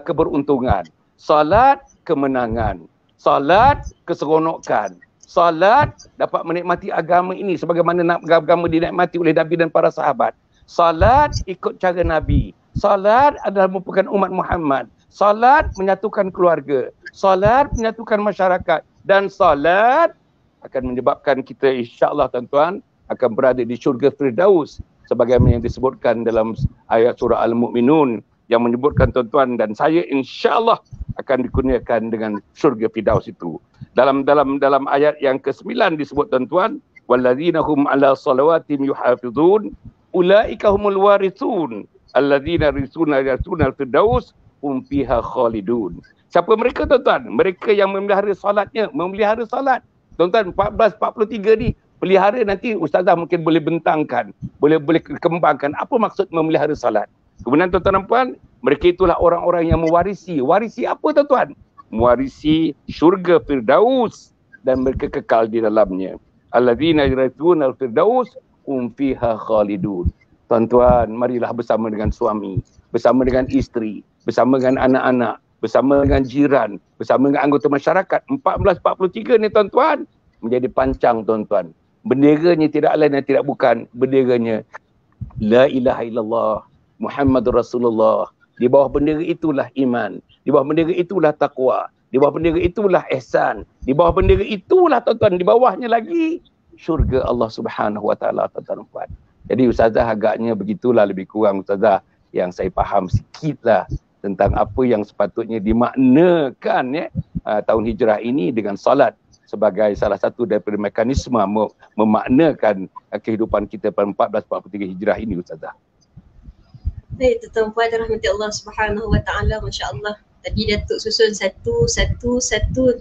keberuntungan, solat kemenangan, solat keseronokan, solat dapat menikmati agama ini sebagaimana agama dinikmati oleh Nabi dan para sahabat. Solat ikut cara Nabi. Solat adalah merupakan umat Muhammad. Solat menyatukan keluarga. Solat menyatukan masyarakat. Dan solat akan menyebabkan kita insya-Allah tuan-tuan akan berada di syurga Firdaus sebagaimana yang disebutkan dalam ayat surah Al-Mu'minun yang menyebutkan tuan-tuan dan saya insya-Allah akan dikurniakan dengan syurga Firdaus itu. Dalam ayat yang ke-9 disebut tuan-tuan, walladzina hum ala salawatihim yuhafizun ulaika humul warithun alladzina risuna al-firdaus hum fiha khalidun. Siapa mereka tuan-tuan? Mereka yang memelihara solatnya, memelihara solat. Tuan-tuan, 1443 ni pelihara, nanti ustazah mungkin boleh bentangkan, boleh kembangkan apa maksud memelihara solat. Kemudian tuan-tuan dan puan, mereka itulah orang-orang yang mewarisi. Warisi apa tuan-tuan? Mewarisi syurga Firdaus dan mereka kekal di dalamnya. Alladzina yarithuna al-firdaus hum fiha khalidun. Tuan-tuan, marilah bersama dengan suami, bersama dengan isteri, bersama dengan anak-anak, bersama dengan jiran, bersama dengan anggota masyarakat. 1443 ni tuan-tuan menjadi pancang tuan-tuan. Benderanya tidak lain dan tidak bukan, benderanya la ilaha illallah Muhammadur Rasulullah. Di bawah bendera itulah iman, di bawah bendera itulah takwa, di bawah bendera itulah ihsan, di bawah bendera itulah tuan-tuan, di bawahnya lagi syurga Allah Subhanahu wa taala tuan-tuan. Jadi ustazah agaknya begitulah lebih kurang ustazah yang saya faham sikitlah tentang apa yang sepatutnya dimaknakan tahun hijrah ini dengan solat sebagai salah satu daripada mekanisme memaknakan kehidupan kita pada 1443 hijrah ini ustazah. Baik, tuan-tuan rahmati Allah Subhanahu wa taala, masya-Allah. Tadi Datuk susun satu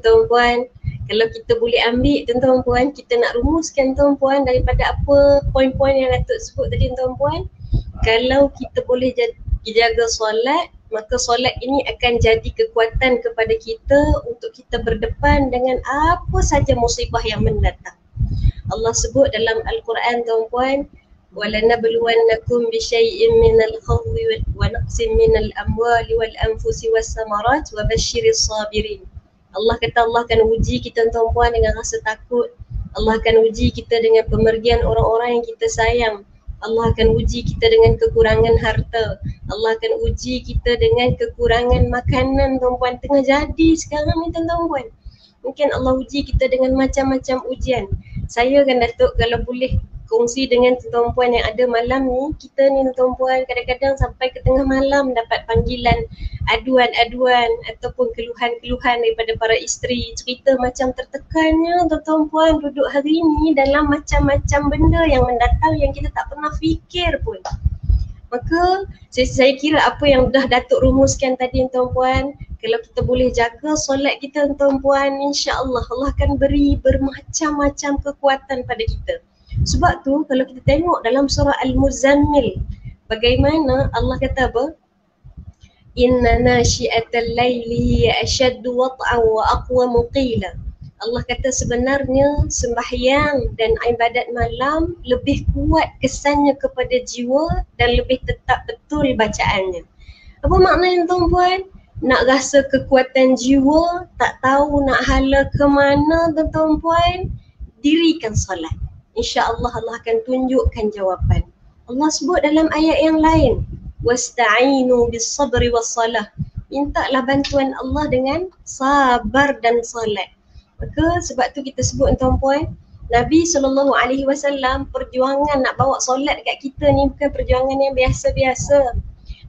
tuan-puan. Kalau kita boleh ambil tuan-puan, kita nak rumuskan tuan-puan daripada apa poin-poin yang Datuk sebut tadi tuan-puan. Kalau kita boleh jaga solat, maka solat ini akan jadi kekuatan kepada kita untuk kita berdepan dengan apa saja musibah yang mendatang. Allah sebut dalam Al-Quran tuan-puan, وَلَنَبْلُوَنَّكُمْ بِشَيْءٍ مِّنَ الْخَوْفِ وَنَقْصٍ مِّنَ الْأَمْوَالِ وَالْأَنفُسِ وَالثَّمَرَاتِ وَبَشِّرِ الصَّابِرِينَ. Allah kata Allah akan uji kita tuan-puan dengan rasa takut. Allah akan uji kita dengan pemergian orang-orang yang kita sayang. Allah akan uji kita dengan kekurangan harta. Allah akan uji kita dengan kekurangan makanan tuan-puan. Tengah jadi sekarang ni tuan-puan. Mungkin Allah uji kita dengan macam-macam ujian. Saya kan Datuk kalau boleh kongsi dengan tuan-puan yang ada malam ni, kita ni tuan-puan kadang-kadang sampai ke tengah malam dapat panggilan aduan-aduan ataupun keluhan-keluhan daripada para isteri, cerita macam tertekannya tuan-puan duduk hari ni dalam macam-macam benda yang mendatang yang kita tak pernah fikir pun. Maka saya kira apa yang dah Datuk rumuskan tadi tuan-puan, kalau kita boleh jaga solat kita tuan-puan, insya-Allah Allah akan beri bermacam-macam kekuatan pada kita. Sebab tu kalau kita tengok dalam surah Al-Muzammil, bagaimana Allah kata apa? Inna nasyi'atal laili hiya ashaddu wat'an wa aqwamu qila. Allah kata sebenarnya sembahyang dan ibadat malam lebih kuat kesannya kepada jiwa dan lebih tetap betul bacaannya. Apa maknanya tuan-puan? Nak rasa kekuatan jiwa, tak tahu nak hala ke mana tuan-puan, dirikan solat. InsyaAllah Allah akan tunjukkan jawapan. Allah sebut dalam ayat yang lain, wasta'inu bis sabri was salah. Mintalah bantuan Allah dengan sabar dan salat. Maka sebab tu kita sebut tuan-puan, Nabi SAW perjuangan nak bawa solat dekat kita ni bukan perjuangan yang biasa-biasa.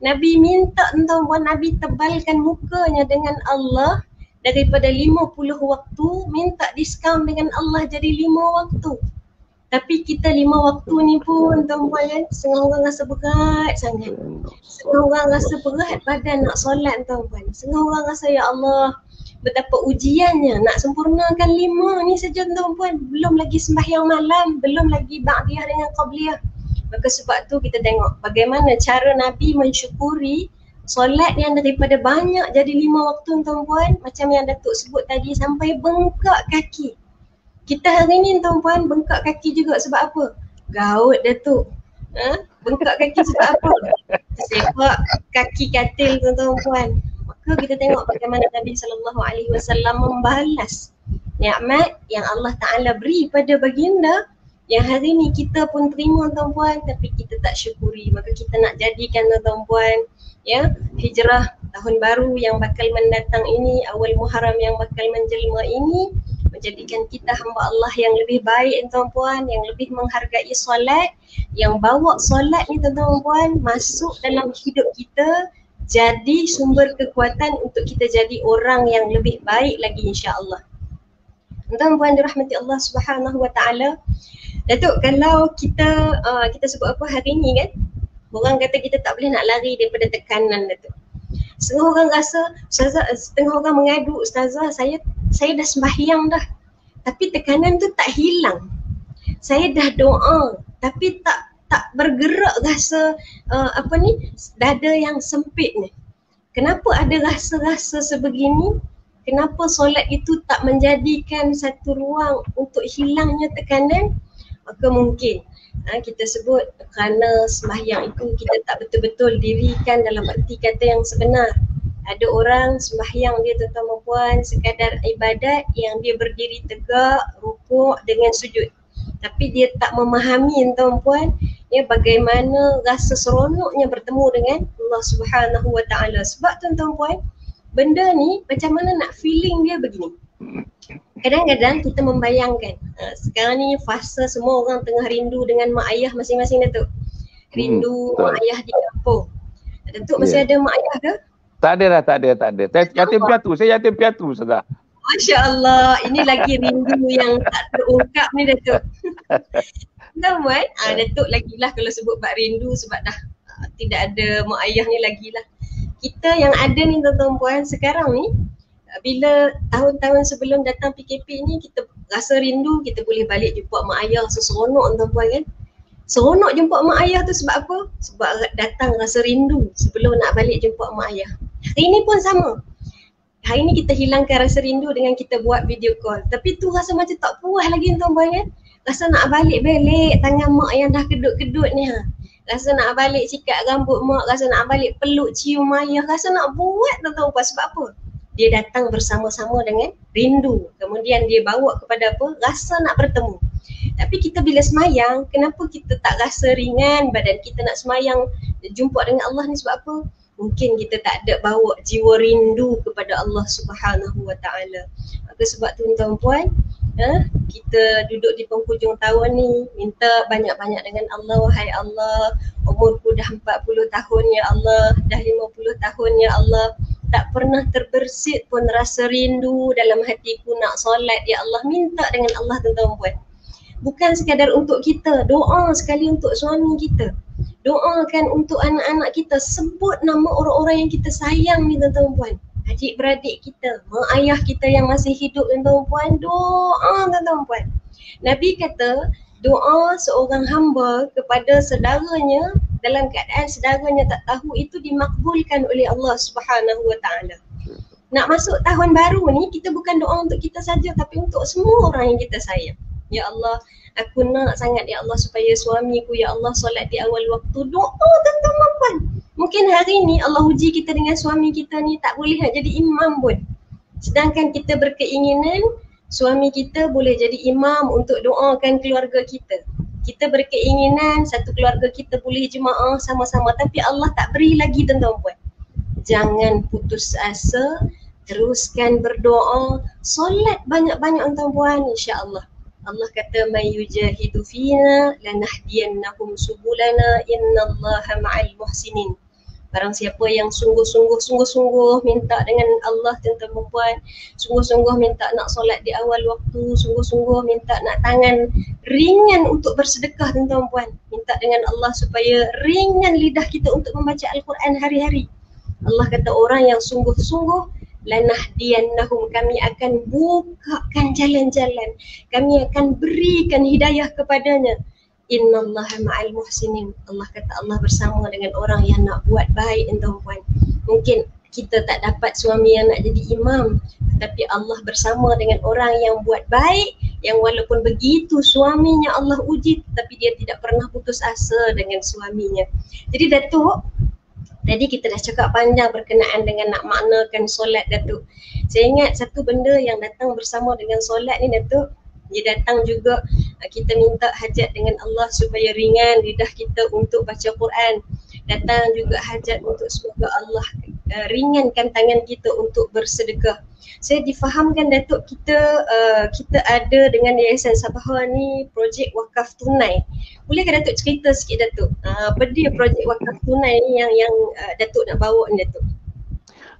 Nabi minta tuan-puan, Nabi tebalkan mukanya dengan Allah daripada 50 waktu, minta diskaun dengan Allah jadi 5 waktu. Tapi kita 5 waktu ni pun tuan-puan, setengah orang rasa berat sangat. Setengah orang rasa berat badan nak solat tuan-puan. Setengah orang rasa ya Allah betapa ujiannya nak sempurnakan 5 ni saja tuan-puan. Belum lagi sembahyang malam, belum lagi ba'diyah dengan qabliyah. Maka sebab tu kita tengok bagaimana cara Nabi mensyukuri solat yang daripada banyak jadi 5 waktu tuan-puan. Macam yang Datuk sebut tadi sampai bengkak kaki. Kita hari ni tuan-puan bengkak kaki juga sebab apa? Gaut Datuk. Bengkak kaki sebab apa? Sepak kaki katil tuan-puan. Maka kita tengok bagaimana Nabi SAW membalas nikmat yang Allah Ta'ala beri pada baginda yang hari ni kita pun terima tuan-puan tapi kita tak syukuri. Maka kita nak jadikan tuan-puan ya hijrah tahun baru yang bakal mendatang ini, awal Muharram yang bakal menjelma ini, menjadikan kita hamba Allah yang lebih baik tuan-puan, yang lebih menghargai solat, yang bawa solat ni tuan-puan masuk dalam hidup kita, jadi sumber kekuatan untuk kita jadi orang yang lebih baik lagi insya-Allah. Tuan-puan dirahmati Allah Subhanahu wa taala. Datuk, kalau kita sebut apa hari ni kan, orang kata kita tak boleh nak lari daripada tekanan Datuk. Setengah orang rasa, ustazah, setengah orang mengadu, ustazah saya dah sembahyang dah tapi tekanan tu tak hilang. Saya dah doa tapi tak bergerak rasa dada yang sempit ni. Kenapa ada rasa-rasa sebegini? Kenapa solat itu tak menjadikan satu ruang untuk hilangnya tekanan? Maka mungkin kita sebut kerana sembahyang itu kita tak betul-betul dirikan dalam erti kata yang sebenar. Ada orang sembahyang dia tuan-tuan dan puan sekadar ibadat yang dia berdiri tegak, rukuk dengan sujud. Tapi dia tak memahami tuan-tuan puan ya bagaimana rasa seronoknya bertemu dengan Allah Subhanahu wa taala. Sebab tuan-tuan puan, benda ni macam mana nak feeling dia begini. Kadang-kadang kita membayangkan sekarang ni fasa semua orang tengah rindu dengan mak ayah masing-masing Datuk. Rindu mak ayah di kampung. Datuk masih ada mak ayah ke? Tak ada. Yatim piatu, saya yatim piatu Ustazah. Masya Allah, ini lagi rindu yang tak terungkap ni Datuk. Tuan-tuan, Datuk lagilah kalau sebut bab rindu sebab dah tidak ada mak ayah ni lagilah. Kita yang ada ni tuan-tuan puan sekarang ni, bila tahun-tahun sebelum datang PKP ni kita rasa rindu, kita boleh balik jumpa mak ayah seseronok tuan-tuan kan. Seronok jumpa mak ayah tu sebab apa? Sebab datang rasa rindu sebelum nak balik jumpa mak ayah. Hari ni pun sama. Hari ni kita hilangkan rasa rindu dengan kita buat video call. Tapi tu rasa macam tak puas lagi tuan-tuan kan. Rasa nak balik belik tangan mak yang dah kedut-kedut ni ha. Rasa nak balik sikat rambut mak, rasa nak balik peluk cium ayah, rasa nak buat tuan-tuan sebab apa? Dia datang bersama-sama dengan rindu. Kemudian dia bawa kepada apa? Rasa nak bertemu. Tapi kita bila semayang, kenapa kita tak rasa ringan badan kita nak semayang jumpa dengan Allah ni sebab apa? Mungkin kita tak ada bawa jiwa rindu kepada Allah Subhanahu Wa Taala. Maka sebab tu tuan-tuan, kita duduk di penghujung tahun ni minta banyak-banyak dengan Allah. Wahai Allah, umurku dah 40 tahun ya Allah, dah 50 tahun ya Allah, tak pernah terbersit pun rasa rindu dalam hatiku nak solat ya Allah. Minta dengan Allah tuan-tuan. Bukan sekadar untuk kita, doa sekali untuk suami kita, doakan untuk anak-anak kita, sebut nama orang-orang yang kita sayang ni tuan-tuan, adik-beradik kita, mak ayah kita yang masih hidup tuan-tuan, doa tuan-tuan. Nabi kata doa seorang hamba kepada saudaranya dalam keadaan saudaranya tak tahu itu dimakbulkan oleh Allah Subhanahu Wa Taala. Nak masuk tahun baru ni kita bukan doa untuk kita saja tapi untuk semua orang yang kita sayang. Ya Allah, aku nak sangat ya Allah supaya suamiku ya Allah solat di awal waktu. Doa tuan-tuan. Mungkin hari ni Allah uji kita dengan suami kita ni tak boleh nak jadi imam pun. Sedangkan kita berkeinginan suami kita boleh jadi imam untuk doakan keluarga kita. Kita berkeinginan satu keluarga kita boleh jemaah sama-sama tapi Allah tak beri lagi tuan-tuan. Jangan putus asa, teruskan berdoa, solat banyak-banyak tuan-tuan insya-Allah. Allah kata may yujahidu fina lanahdiyannahum subulana innallaha ma'al muhsinin. Barang siapa yang sungguh-sungguh minta dengan Allah tuan-tuan, sungguh-sungguh minta nak solat di awal waktu, sungguh-sungguh minta nak tangan ringan untuk bersedekah tuan-tuan, minta dengan Allah supaya ringan lidah kita untuk membaca Al-Quran hari-hari. Allah kata orang yang sungguh-sungguh lanahdiyannahum, kami akan bukakan jalan-jalan, kami akan berikan hidayah kepadanya. Innallaha ma'al muhsinin. Allah kata Allah bersama dengan orang yang nak buat baik tuan-tuan. Mungkin kita tak dapat suami yang nak jadi imam, tapi Allah bersama dengan orang yang buat baik, yang walaupun begitu suaminya Allah uji tapi dia tidak pernah putus asa dengan suaminya. Jadi Datuk, tadi kita dah cakap panjang berkenaan dengan nak maknakan solat Datuk. Saya ingat satu benda yang datang bersama dengan solat ni Datuk, dia datang juga kita minta hajat dengan Allah supaya ringan lidah kita untuk baca Quran. Datang juga hajat untuk semoga Allah ringankan tangan kita untuk bersedekah. Saya difahamkan Datuk kita ada dengan Yayasan Sabah ni projek wakaf tunai. Bolehkah Datuk cerita sikit Datuk? Apa dia projek wakaf tunai ni yang Datuk nak bawa ni Datuk?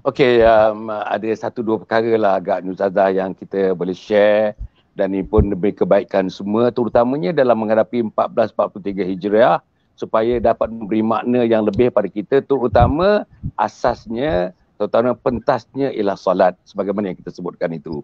Okey, ada satu dua perkara lah agak Nuzazah yang kita boleh share dan ini pun demi kebaikan semua, terutamanya dalam menghadapi 1443 Hijriah supaya dapat memberi makna yang lebih pada kita, terutama asasnya, terutama pentasnya ialah solat sebagaimana yang kita sebutkan itu.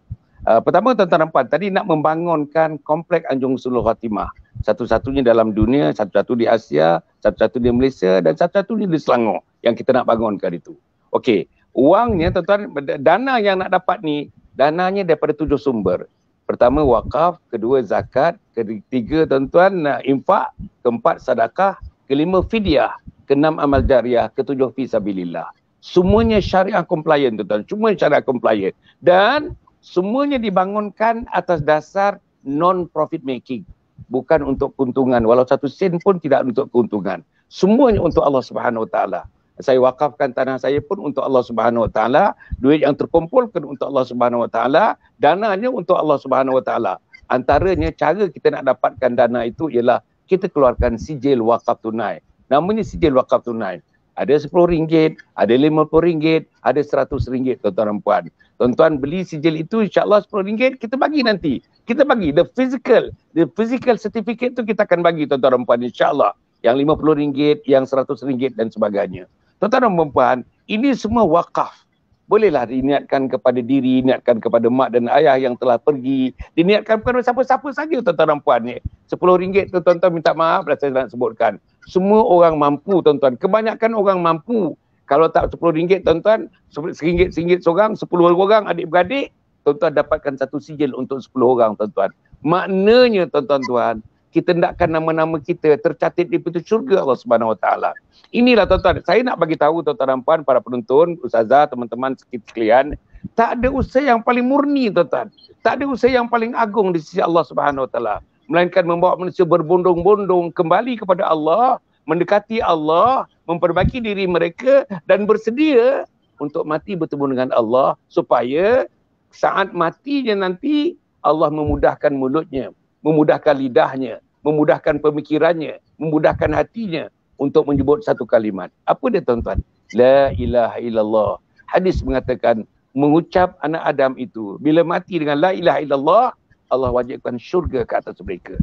Pertama tuan-tuan dan puan, tadi nak membangunkan komplek Anjung Sulul Khatimah, satu-satunya dalam dunia, satu-satu di Asia, satu-satu di Malaysia dan satu-satunya di Selangor yang kita nak bangunkan itu. Okey, uangnya tuan-tuan, dana yang nak dapat ni, dananya daripada 7 sumber. Pertama wakaf, kedua zakat, ketiga tuan-tuan infak, keempat sedekah, kelima fidyah, keenam amal jariah, ketujuh fi sabilillah. Semuanya syariah compliant tuan-tuan, cuma syariah compliant dan semuanya dibangunkan atas dasar non-profit making. Bukan untuk keuntungan, walau 1 sen pun tidak untuk keuntungan. Semuanya untuk Allah Subhanahu Wa Taala. Saya wakafkan tanah saya pun untuk Allah Subhanahu Wa Taala, duit yang terkumpulkan untuk Allah Subhanahu Wa Taala, dananya untuk Allah Subhanahu Wa Taala. Antaranya cara kita nak dapatkan dana itu ialah kita keluarkan sijil wakaf tunai. Namanya sijil wakaf tunai. Ada RM10, ada RM50, ada RM100 tuan-tuan dan puan. Tuan-tuan beli sijil itu insya-Allah RM10 kita bagi nanti. Kita bagi the physical certificate tu kita akan bagi tuan-tuan dan puan insya-Allah. Yang RM50, yang RM100 dan sebagainya. Tuan-tuan dan puan, ini semua wakaf. Bolehlah diniatkan kepada diri, niatkan kepada mak dan ayah yang telah pergi, diniatkan kepada siapa-siapa saja tuan-tuan dan puan ni. RM10 tu tuan-tuan minta maaf dah saya nak sebutkan. Semua orang mampu tuan-tuan. Kebanyakan orang mampu. Kalau tak RM10 tuan-tuan, RM1 seorang, 10 orang adik-beradik, tuan-tuan dapatkan satu sijil untuk 10 orang tuan-tuan. Maknanya tuan-tuan, kita hendakkan nama-nama kita tercatat di pintu syurga Allah Subhanahu Wa Taala. Inilah tuan-tuan, saya nak bagi tahu tuan-tuan dan puan, para penonton, ustazah, teman-teman sekalian, tak ada usaha yang paling murni tuan-tuan. Tak ada usaha yang paling agung di sisi Allah Subhanahu Wa Taala, melainkan membawa manusia berbondong-bondong kembali kepada Allah, mendekati Allah, memperbaiki diri mereka dan bersedia untuk mati bertemu dengan Allah, supaya saat matinya nanti Allah memudahkan mulutnya, memudahkan lidahnya, memudahkan pemikirannya, memudahkan hatinya untuk menyebut satu kalimat. Apa dia tuan-tuan? La ilaha illallah. Hadis mengatakan, mengucap anak Adam itu, bila mati dengan la ilaha illallah, Allah wajibkan syurga ke atas mereka.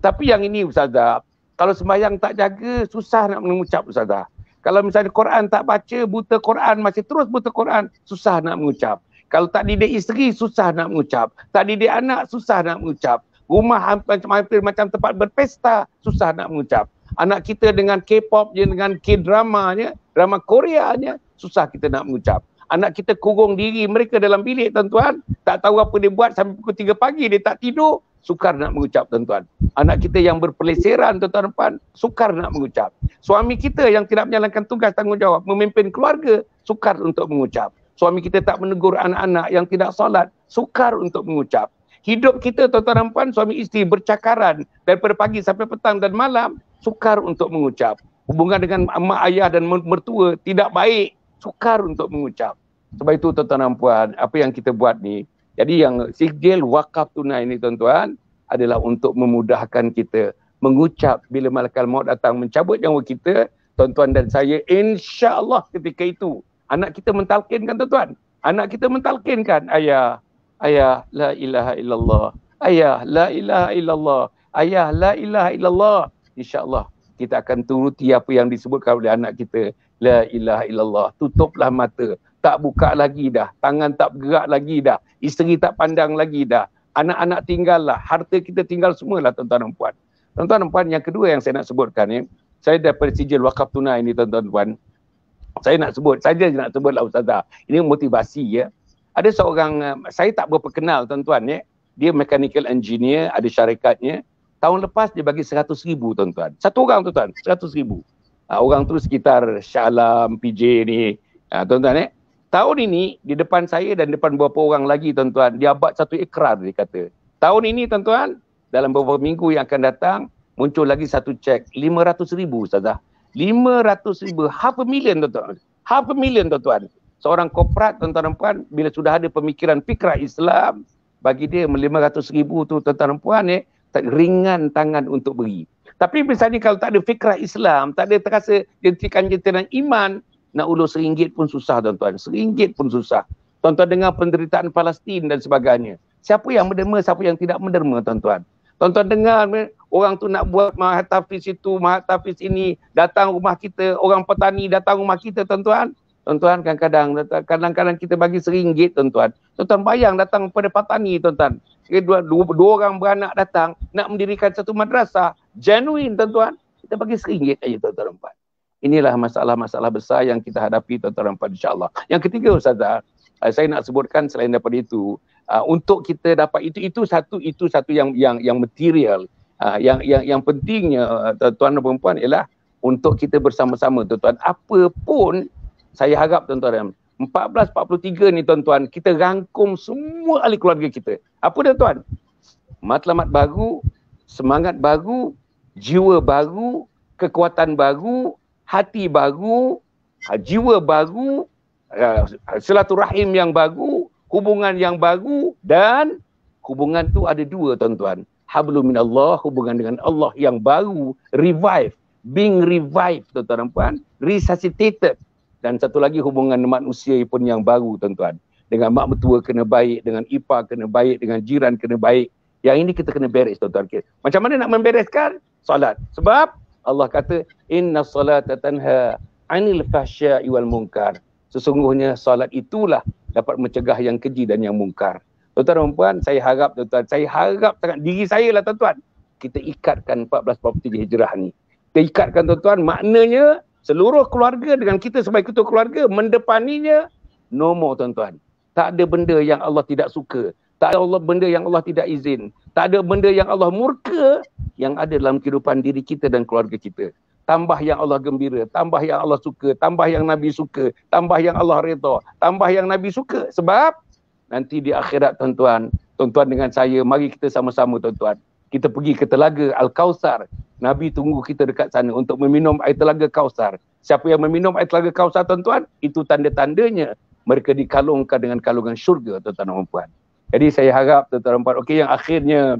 Tapi yang ini ustazah, kalau sembahyang tak jaga, susah nak mengucap ustazah. Kalau misalnya Quran tak baca, buta Quran, masih terus buta Quran, susah nak mengucap. Kalau tak didik isteri, susah nak mengucap. Tak didik anak, susah nak mengucap. Rumah hampir macam tempat berpesta, susah nak mengucap. Anak kita dengan K-pop je, dengan K-dramanya, drama Koreanya, susah kita nak mengucap. Anak kita kurung diri mereka dalam bilik tuan-tuan, tak tahu apa dia buat sampai pukul 3 pagi, dia tak tidur, sukar nak mengucap tuan-tuan. Anak kita yang berpeleseran tuan-tuan, sukar nak mengucap. Suami kita yang tidak menjalankan tugas tanggungjawab, memimpin keluarga, sukar untuk mengucap. Suami kita tak menegur anak-anak yang tidak solat, sukar untuk mengucap. Hidup kita tuan-tuan dan puan, suami isteri bercakaran daripada pagi sampai petang dan malam, sukar untuk mengucap. Hubungan dengan mak ayah dan mertua tidak baik, sukar untuk mengucap. Sebab itu tuan-tuan dan puan, apa yang kita buat ni, jadi yang sijil wakaf tunai ni tuan-tuan, adalah untuk memudahkan kita mengucap bila malaikat maut datang mencabut nyawa kita, tuan-tuan dan saya, insya-Allah ketika itu anak kita mentalkinkan tuan-tuan. Anak kita mentalkinkan, ayah, ayah la ilaha illallah. Ayah la ilaha illallah. Ayah la ilaha illallah. InsyaAllah kita akan turuti apa yang disebutkan oleh anak kita. La ilaha illallah. Tutuplah mata. Tak buka lagi dah. Tangan tak bergerak lagi dah. Isteri tak pandang lagi dah. Anak-anak tinggallah. Harta kita tinggal semualah tuan-tuan dan puan. Tuan-tuan dan puan, yang kedua yang saya nak sebutkan ni, saya daripada sijil wakaf tunai ni tuan-tuan dan puan, saya nak sebut, saja nak sebutlah ustazah. Ini motivasi ya. Ada seorang, saya tak berapa kenal tuan-tuan ya. Dia mechanical engineer, ada syarikatnya. Tahun lepas dia bagi 100,000 tuan-tuan. Satu orang tuan-tuan, 100,000. Orang tu sekitar Syalam, PJ ni. Tuan-tuan ya. Tahun ini di depan saya dan depan beberapa orang lagi tuan-tuan, dia buat satu ikrar dia kata. Tahun ini tuan-tuan, dalam beberapa minggu yang akan datang, muncul lagi satu cek 500,000 ustazah. 500,000, $500,000 tuan-tuan. $500,000 tuan-tuan. Seorang korporat tuan-tuan dan puan, bila sudah ada pemikiran fikrah Islam, bagi dia 500,000 tu tuan-tuan dan puan ringan tangan untuk beri. Tapi misalnya kalau tak ada fikrah Islam, tak ada terasa jentikan-jentikan iman, nak ulur RM1 pun susah tuan-tuan. RM1 pun susah. Tuan-tuan dengar penderitaan Palestin dan sebagainya. Siapa yang menderma, siapa yang tidak menderma tuan-tuan. Tuan-tuan dengar orang tu nak buat mahat tafiz itu, mahat tafiz ini, datang rumah kita, orang petani datang rumah kita tuan-tuan. Tuan-tuan kadang-kadang kita bagi RM1 tuan-tuan. Tuan-tuan bayang datang pada petani tuan-tuan. Dua orang beranak datang nak mendirikan satu madrasah. Genuine tuan-tuan. Kita bagi RM1 aja tuan-tuan. Inilah masalah-masalah besar yang kita hadapi tuan-tuan insya-Allah. Yang ketiga ustazah, saya nak sebutkan selain daripada itu, untuk kita dapat itu satu yang material. Yang pentingnya tuan-tuan dan puan ialah untuk kita bersama-sama tuan-tuan. Apa pun saya harap tuan-tuan 1443 ni tuan-tuan, kita rangkum semua ahli keluarga kita. Apa dia tuan? Matlamat baru, semangat baru, jiwa baru, kekuatan baru, hati baru, jiwa baru, silaturahim yang baru, hubungan yang baru, dan hubungan tu ada dua tuan-tuan. Hablum minallah, hubungan dengan Allah yang baru, revive, being revived tuan-tuan dan puan, resuscitated. Dan satu lagi hubungan manusia pun yang baru tuan-tuan. Dengan mak mertua kena baik, dengan ipar kena baik, dengan jiran kena baik. Yang ini kita kena beres tuan-tuan. Macam mana nak membereskan? Salat. Sebab Allah kata, inna salata tanha anil fahsya'i wal munkar. Sesungguhnya solat itulah dapat mencegah yang keji dan yang mungkar. Tuan-tuan dan puan, saya harap sangat diri saya lah tuan-tuan, kita ikatkan 1443 Hijrah ni. Kita ikatkan tuan-tuan, maknanya seluruh keluarga dengan kita sebagai ketua keluarga mendepaninya nombor tuan-tuan. Tak ada benda yang Allah tidak suka. Tak ada benda yang Allah tidak izin. Tak ada benda yang Allah murka yang ada dalam kehidupan diri kita dan keluarga kita. Tambah yang Allah gembira, tambah yang Allah suka, tambah yang Nabi suka, tambah yang Allah redha, tambah yang Nabi suka. Sebab nanti di akhirat tuan-tuan, tuan-tuan dengan saya, mari kita sama-sama tuan-tuan, kita pergi ke Telaga Al-Kausar. Nabi tunggu kita dekat sana untuk meminum air Telaga Kausar. Siapa yang meminum air Telaga Kausar tuan-tuan, itu tanda-tandanya mereka dikalungkan dengan kalungan syurga tuan-tuan dan puan. Jadi saya harap tuan-tuan dan puan, okey, yang akhirnya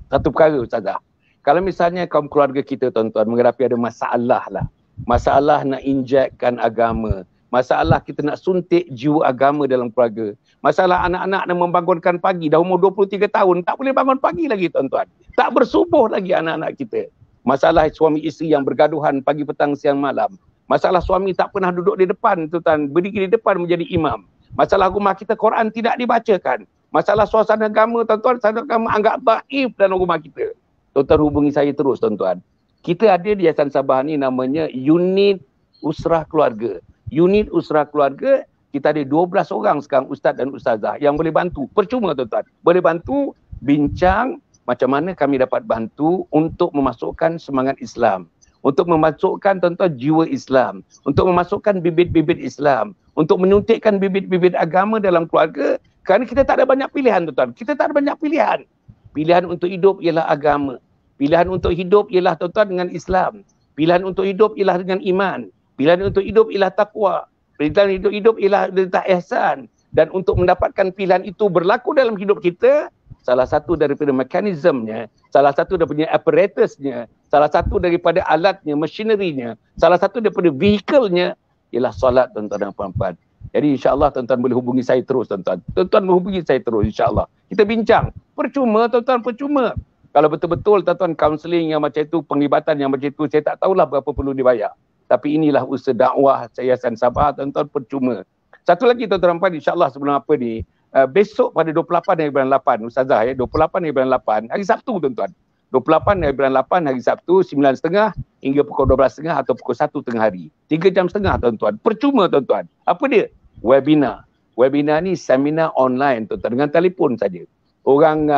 satu perkara Ustazah. Kalau misalnya kaum keluarga kita tuan-tuan menghadapi ada masalah lah. Masalah nak injekkan agama. Masalah kita nak suntik jiwa agama dalam keluarga. Masalah anak-anak nak membangunkan pagi. Dah umur 23 tahun, tak boleh bangun pagi lagi tuan-tuan. Tak bersubuh lagi anak-anak kita. Masalah suami isteri yang bergaduhan pagi, petang, siang, malam. Masalah suami tak pernah duduk di depan tuan-tuan, berdiri di depan menjadi imam. Masalah rumah kita Quran tidak dibacakan. Masalah suasana agama tuan-tuan, suasana agama anggap dhaif dalam rumah kita. Tuan-tuan hubungi saya terus tuan-tuan. Kita ada di Yayasan Sabah ni namanya Unit Usrah Keluarga. Unit Usrah Keluarga, kita ada 12 orang sekarang ustaz dan ustazah yang boleh bantu. Percuma tuan-tuan. Boleh bantu bincang macam mana kami dapat bantu untuk memasukkan semangat Islam. Untuk memasukkan tuan-tuan jiwa Islam. Untuk memasukkan bibit-bibit Islam. Untuk menyuntikkan bibit-bibit agama dalam keluarga. Kerana kita tak ada banyak pilihan tuan-tuan. Kita tak ada banyak pilihan. Pilihan untuk hidup ialah agama. Pilihan untuk hidup ialah tuan-tuan dengan Islam. Pilihan untuk hidup ialah dengan iman. Pilihan untuk hidup ialah takwa. Pilihan untuk hidup ialah dengan ihsan. Dan untuk mendapatkan pilihan itu berlaku dalam hidup kita, salah satu daripada mekanismenya, salah satu daripada apparatusnya, salah satu daripada alatnya, machinery-nya, salah satu daripada vehicle-nya ialah solat tuan-tuan dan puan-puan. Jadi insya-Allah tuan-tuan boleh hubungi saya terus tuan-tuan. Tuan-tuan menghubungi saya terus insya-Allah. Kita bincang. Percuma tuan-tuan, percuma. Kalau betul-betul tuan-tuan kaunseling yang macam itu, penglibatan yang macam itu, saya tak tahulah berapa perlu dibayar. Tapi inilah usaha dakwah Yayasan Sabah tuan-tuan, percuma. Satu lagi tuan-tuan dan puan, insya-Allah sebelum apa ni, besok pada 28 hari bulan 8 Ustazah 28 hari bulan 8 hari Sabtu tuan-tuan. 28 hari bulan 8 hari Sabtu 9.30 hingga pukul 12.30 atau pukul 1 tengah hari. 3 jam setengah tuan-tuan. Percuma tuan-tuan. Apa dia? Webinar. Webinar ni seminar online tuan-tuan dengan telefon saja. Orang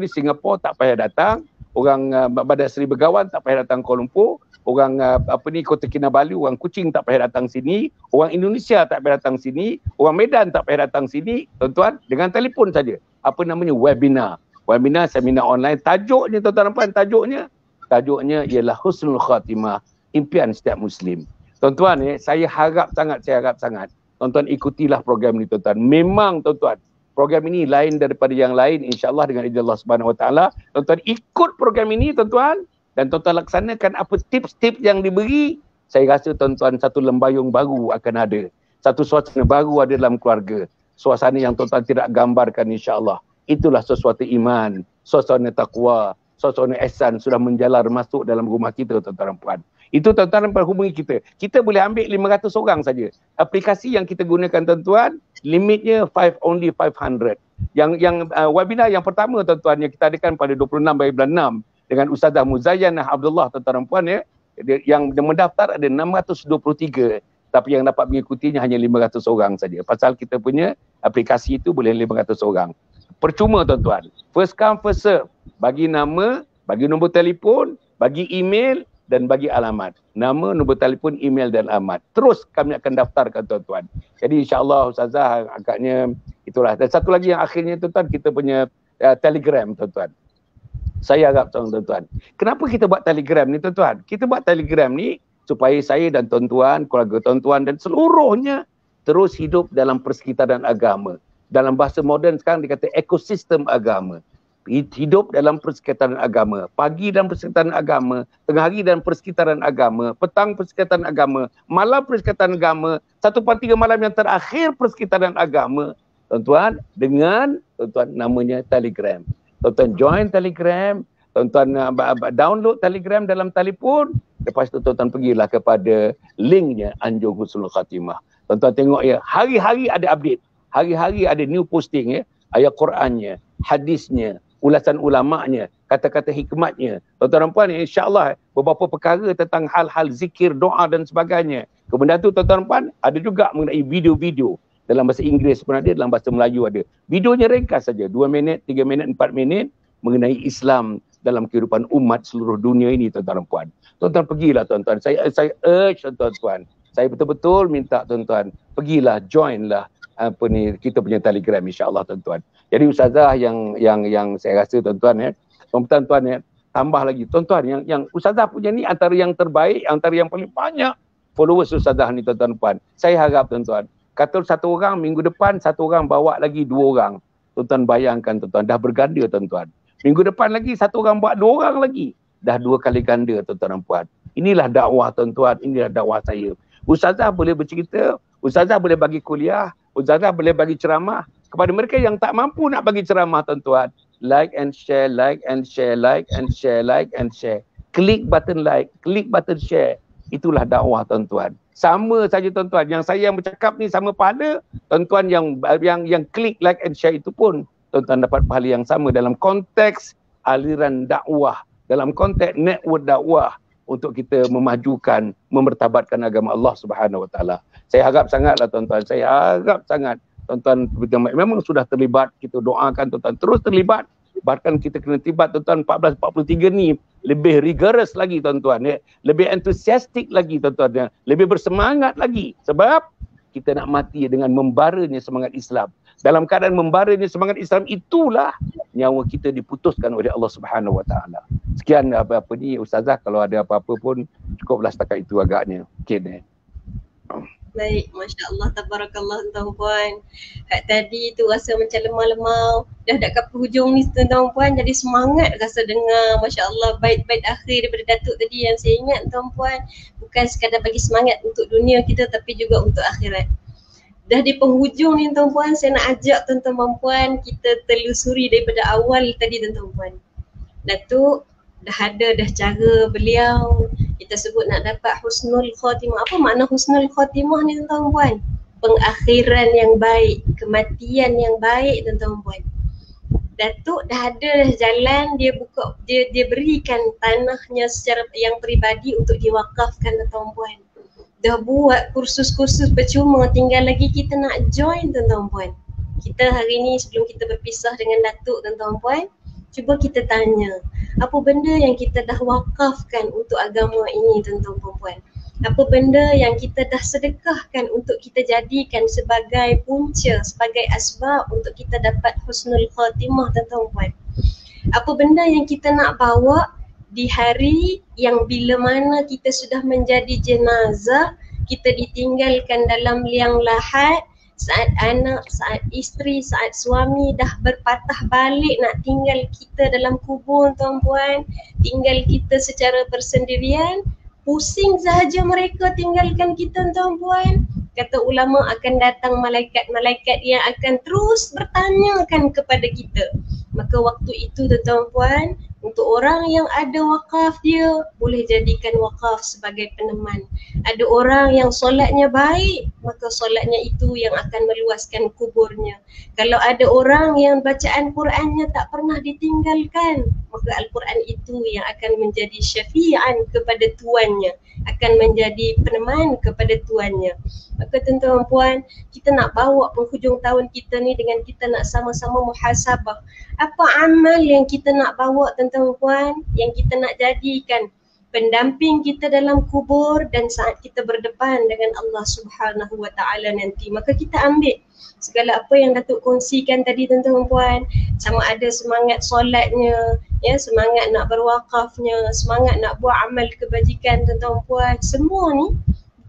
Singapura tak payah datang, orang Bandar Seri Begawan tak payah datang Kuala Lumpur, orang Kota Kinabalu, orang Kuching tak payah datang sini, orang Indonesia tak payah datang sini, orang Medan tak payah datang sini, tuan-tuan, dengan telefon saja. Apa namanya? Webinar. Webinar seminar online. Tajuknya tuan-tuan dan puan, tajuknya ialah Husnul Khatimah, impian setiap Muslim. Tuan-tuan, saya harap sangat tuan-tuan ikutilah program ini tuan-tuan. Memang tuan-tuan, program ini lain daripada yang lain, insya-Allah dengan izin Allah Subhanahu Wa Taala. Tuan-tuan ikut program ini tuan-tuan dan tuan-tuan laksanakan apa tips-tips yang diberi. Saya rasa tuan-tuan satu lembayung baru akan ada. Satu suasana baru ada dalam keluarga. Suasana yang tuan-tuan tidak gambarkan insya-Allah. Itulah sesuatu iman, suasana takwa, suasana ihsan sudah menjalar masuk dalam rumah kita tuan-tuan dan puan. Itu tuan-tuan dan puan hubungi kita. Kita boleh ambil 500 orang saja. Aplikasi yang kita gunakan tuan-tuan, limitnya only 500. Yang webinar yang pertama tuan-tuan yang kita adakan pada 26 hari bulan 6 dengan Ustazah Muzayyanah Abdullah tuan-tuan dan puan yang mendaftar ada 623, tapi yang dapat mengikutinya hanya 500 orang saja. Pasal kita punya aplikasi itu boleh 500 orang. Percuma tuan-tuan. First come first serve. Bagi nama, bagi nombor telefon, bagi email dan bagi alamat. Nama, nombor telefon, email dan alamat. Terus kami akan daftarkan tuan-tuan. Jadi insya-Allah Ustazah agaknya itulah. Dan satu lagi yang akhirnya tuan-tuan, kita punya Telegram tuan-tuan. Saya harap tuan-tuan. Kenapa kita buat Telegram ni tuan-tuan? Kita buat Telegram ni supaya saya dan tuan-tuan, keluarga tuan-tuan dan seluruhnya terus hidup dalam persekitaran agama. Dalam bahasa moden sekarang dikata ekosistem agama. Hidup dalam persekitaran agama. Pagi dalam persekitaran agama, tengah hari dalam persekitaran agama, petang persekitaran agama, malam persekitaran agama, 1/3 malam yang terakhir persekitaran agama. Tuan-tuan, dengan tuan-tuan namanya Telegram. Tuan-tuan join Telegram, tuan-tuan download Telegram dalam telefon, lepas tu tuan-tuan pergilah kepada linknya Anjung Husnul Khatimah. Tuan-tuan tengok ya, hari-hari ada update. Hari-hari ada new posting ya. Ayat Qurannya, hadisnya, ulasan ulama'nya, kata-kata hikmatnya. Tuan-tuan dan puan, insya-Allah beberapa perkara tentang hal-hal zikir, doa dan sebagainya. Kemudian tu tuan-tuan dan puan, ada juga mengenai video-video. Dalam bahasa Inggeris pun ada, dalam bahasa Melayu ada. Videonya ringkas saja, 2 minit, 3 minit, 4 minit mengenai Islam dalam kehidupan umat seluruh dunia ini, tuan-tuan dan puan. Tuan-tuan pergilah tuan-tuan. Saya urge tuan-tuan. Saya betul-betul minta tuan-tuan, pergilah, joinlah apa ni kita punya Telegram, insya-Allah tuan-tuan. Jadi ustazah yang saya rasa tuan-tuan tuan-tuan tambah lagi tuan-tuan yang ustazah punya ni antara yang terbaik, antara yang paling banyak followers ustazah ni tuan-tuan puan. Saya harap tuan-tuan, kata satu orang, minggu depan satu orang bawa lagi 2 orang. Tuan-tuan bayangkan tuan-tuan, dah berganda tuan-tuan. Minggu depan lagi satu orang buat 2 orang lagi. Dah 2 kali ganda tuan-tuan dan puan. Inilah dakwah tuan-tuan, inilah dakwah saya. Ustazah boleh bercerita, ustazah boleh bagi kuliah, ustazah boleh bagi ceramah kepada mereka yang tak mampu nak bagi ceramah tuan-tuan. Like and share, like and share, like and share, like and share. Klik button like, klik button share. Itulah dakwah tuan-tuan. Sama saja tuan-tuan, yang saya yang bercakap ni sama pahala, tuan-tuan yang klik like and share itu pun tuan-tuan dapat pahala yang sama dalam konteks aliran dakwah, dalam konteks network dakwah untuk kita memajukan, memertabatkan agama Allah Subhanahu Wa Taala. Saya harap sangatlah tuan-tuan, saya harap sangat tuan-tuan memang sudah terlibat, kita doakan tuan-tuan terus terlibat. Bahkan kita kena tibat tuan-tuan 1443 ni lebih rigorous lagi tuan-tuan ya. Lebih entusiastik lagi tuan-tuan ya. Lebih bersemangat lagi sebab kita nak mati dengan membaranya semangat Islam. Dalam keadaan membaranya semangat Islam itulah nyawa kita diputuskan oleh Allah Subhanahu Wa Taala. Sekian apa-apa ni ustazah, kalau ada apa-apa pun cukuplah setakat itu agaknya. Okey. Baik, Masya Allah, Tabarakallah tuan-tuan. Kat tadi tu rasa macam lemah-lemah. Dah dekat penghujung ni tuan-tuan, jadi semangat rasa dengar. Masya Allah, bait-bait akhir daripada Datuk tadi yang saya ingat tuan-tuan. Bukan sekadar bagi semangat untuk dunia kita tapi juga untuk akhirat. Dah di penghujung ni tuan-tuan, saya nak ajak tuan-tuan puan kita telusuri daripada awal tadi tuan-tuan. Datuk dah ada dah cara beliau, kita sebut nak dapat husnul khatimah. Apa makna husnul khatimah ni tuan-tuan puan? Pengakhiran yang baik, kematian yang baik tuan-tuan puan. Datuk dah ada dah jalan, dia buka, dia berikan tanahnya secara yang peribadi untuk diwakafkan tuan-tuan puan. Dah buat kursus-kursus percuma, tinggal lagi kita nak join tuan-tuan puan. Kita hari ni sebelum kita berpisah dengan Datuk tuan-tuan puan, cuba kita tanya, apa benda yang kita dah wakafkan untuk agama ini tuan-tuan puan? Apa benda yang kita dah sedekahkan untuk kita jadikan sebagai punca, sebagai asbab untuk kita dapat husnul khatimah tuan-tuan puan? Apa benda yang kita nak bawa di hari yang bila mana kita sudah menjadi jenazah, kita ditinggalkan dalam liang lahat, saat anak, saat isteri, saat suami dah berpatah balik nak tinggal kita dalam kubur tuan-puan, tinggal kita secara bersendirian, pusing sahaja mereka tinggalkan kita tuan-puan. Kata ulama akan datang malaikat-malaikat yang akan terus bertanyakan kepada kita. Maka waktu itu tuan-puan, untuk orang yang ada wakaf dia, boleh jadikan wakaf sebagai peneman. Ada orang yang solatnya baik, maka solatnya itu yang akan meluaskan kuburnya. Kalau ada orang yang bacaan Qurannya tak pernah ditinggalkan, maka Al-Quran itu yang akan menjadi syafi'an kepada tuannya, akan menjadi peneman kepada tuannya. Maka tuan-tuan puan, kita nak bawa penghujung tahun kita ni dengan kita nak sama-sama muhasabah. Apa amal yang kita nak bawa tuan-tuan puan, yang kita nak jadikan pendamping kita dalam kubur dan saat kita berdepan dengan Allah Subhanahu Wa Taala nanti. Maka kita ambil segala apa yang Datuk kongsikan tadi tuan-tuan puan, sama ada semangat solatnya, ya, semangat nak berwakafnya, semangat nak buat amal kebajikan tuan-tuan puan. Semua ni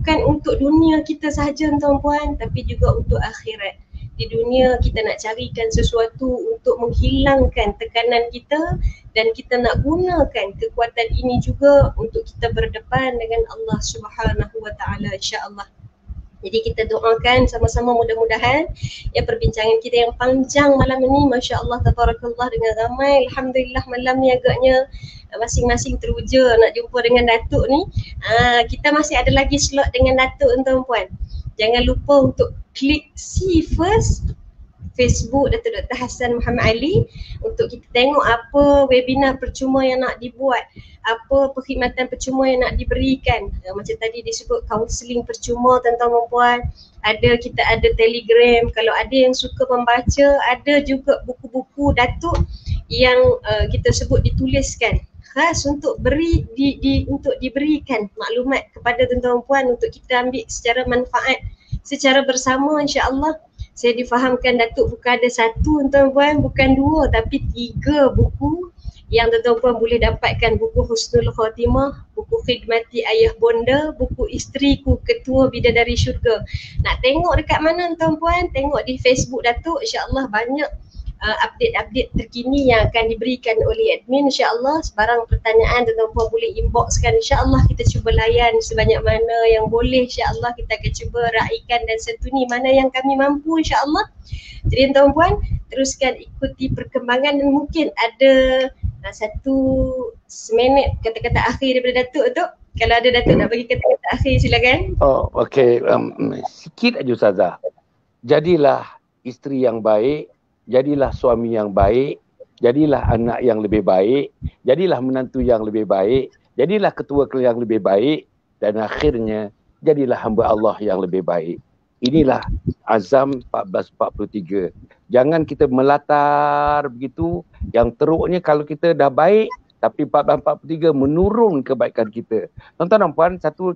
bukan untuk dunia kita sahaja tuan-tuan puan, tapi juga untuk akhirat. Di dunia kita nak carikan sesuatu untuk menghilangkan tekanan kita dan kita nak gunakan kekuatan ini juga untuk kita berdepan dengan Allah Subhanahu Wa Taala, insya-Allah. Jadi kita doakan sama-sama, mudah-mudahan ya perbincangan kita yang panjang malam ini, masya-Allah tabarakallah, dengan ramai. Alhamdulillah malam ni agaknya masing-masing teruja nak jumpa dengan Datuk ni. Kita masih ada lagi slot dengan Datuk tuan-tuan puan. jangan lupa untuk klik see first Facebook Datuk Dr. Hassan Muhammad Ali untuk kita tengok apa webinar percuma yang nak dibuat, apa perkhidmatan percuma yang nak diberikan. Macam tadi disebut kaunseling percuma tuan-tuan dan puan, kita ada Telegram. Kalau ada yang suka membaca, ada juga buku-buku Datuk yang kita sebut dituliskan khas untuk untuk diberikan maklumat kepada tuan-tuan dan puan untuk kita ambil secara manfaat secara bersama, insya-Allah. Saya difahamkan Datuk bukan ada satu tuan-tuan, bukan dua, tapi 3 buku yang tuan-tuan boleh dapatkan. Buku Husnul Khatimah, buku Khidmati Ayah Bonda, buku Isteriku Ketua Bidadari Syurga. Nak tengok dekat mana tuan-tuan? Tengok di Facebook Datuk, insya-Allah banyak update-update terkini yang akan diberikan oleh admin, insya-Allah. Sebarang pertanyaan tuan-tuan boleh inboxkan, insya-Allah kita cuba layan sebanyak mana yang boleh, insya-Allah kita akan cuba raikan dan sentuni mana yang kami mampu, insya-Allah. Jadi tuan-tuan teruskan ikuti perkembangan dan mungkin ada satu seminit kata-kata akhir daripada Datuk tu. Kalau ada Datuk nak bagi kata-kata akhir, silakan. Oh, okey. Sikit aja Ustazah. Jadilah isteri yang baik, jadilah suami yang baik, jadilah anak yang lebih baik, jadilah menantu yang lebih baik, jadilah ketua keluarga yang lebih baik, dan akhirnya jadilah hamba Allah yang lebih baik. Inilah azam 1443. Jangan kita melatar begitu, yang teruknya kalau kita dah baik tapi 1443 menurun kebaikan kita. Tuan-tuan dan puan, satu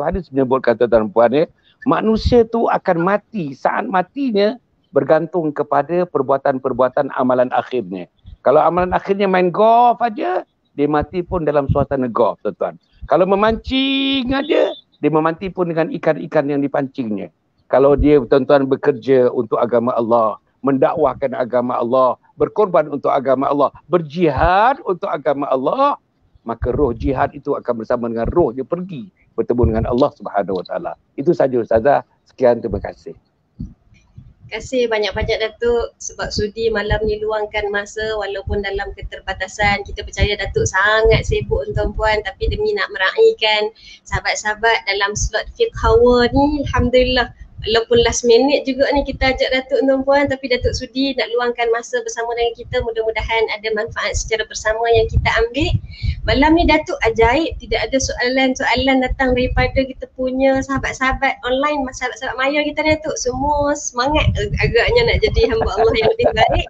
hadis menyebutkan tuan-tuan dan puan, manusia tu akan mati, saat matinya bergantung kepada perbuatan-perbuatan amalan akhirnya. Kalau amalan akhirnya main golf aja, dia mati pun dalam suasana golf, tuan-tuan. Kalau memancing aja, dia mati pun dengan ikan-ikan yang dipancingnya. Kalau dia, tuan-tuan, bekerja untuk agama Allah, mendakwahkan agama Allah, berkorban untuk agama Allah, berjihad untuk agama Allah, maka roh jihad itu akan bersama dengan roh dia pergi bertemu dengan Allah Subhanahu Wa Taala. Itu saja Ustazah. Sekian, terima kasih. Terima kasih banyak-banyak Datuk sebab sudi malam ni luangkan masa walaupun dalam keterbatasan. Kita percaya Datuk sangat sibuk tuan-puan, tapi demi nak meraihkan sahabat-sahabat dalam slot Fiqh Hour ni, alhamdulillah. Walaupun last minute juga ni kita ajak Datuk tuan-puan, tapi Datuk sudi nak luangkan masa bersama dengan kita. Mudah-mudahan ada manfaat secara bersama yang kita ambil. Malam ni Datuk ajaib, tidak ada soalan-soalan datang daripada kita punya sahabat-sahabat online, sahabat-sahabat maya kita ni Datuk. Semua semangat agaknya nak jadi hamba Allah yang lebih baik,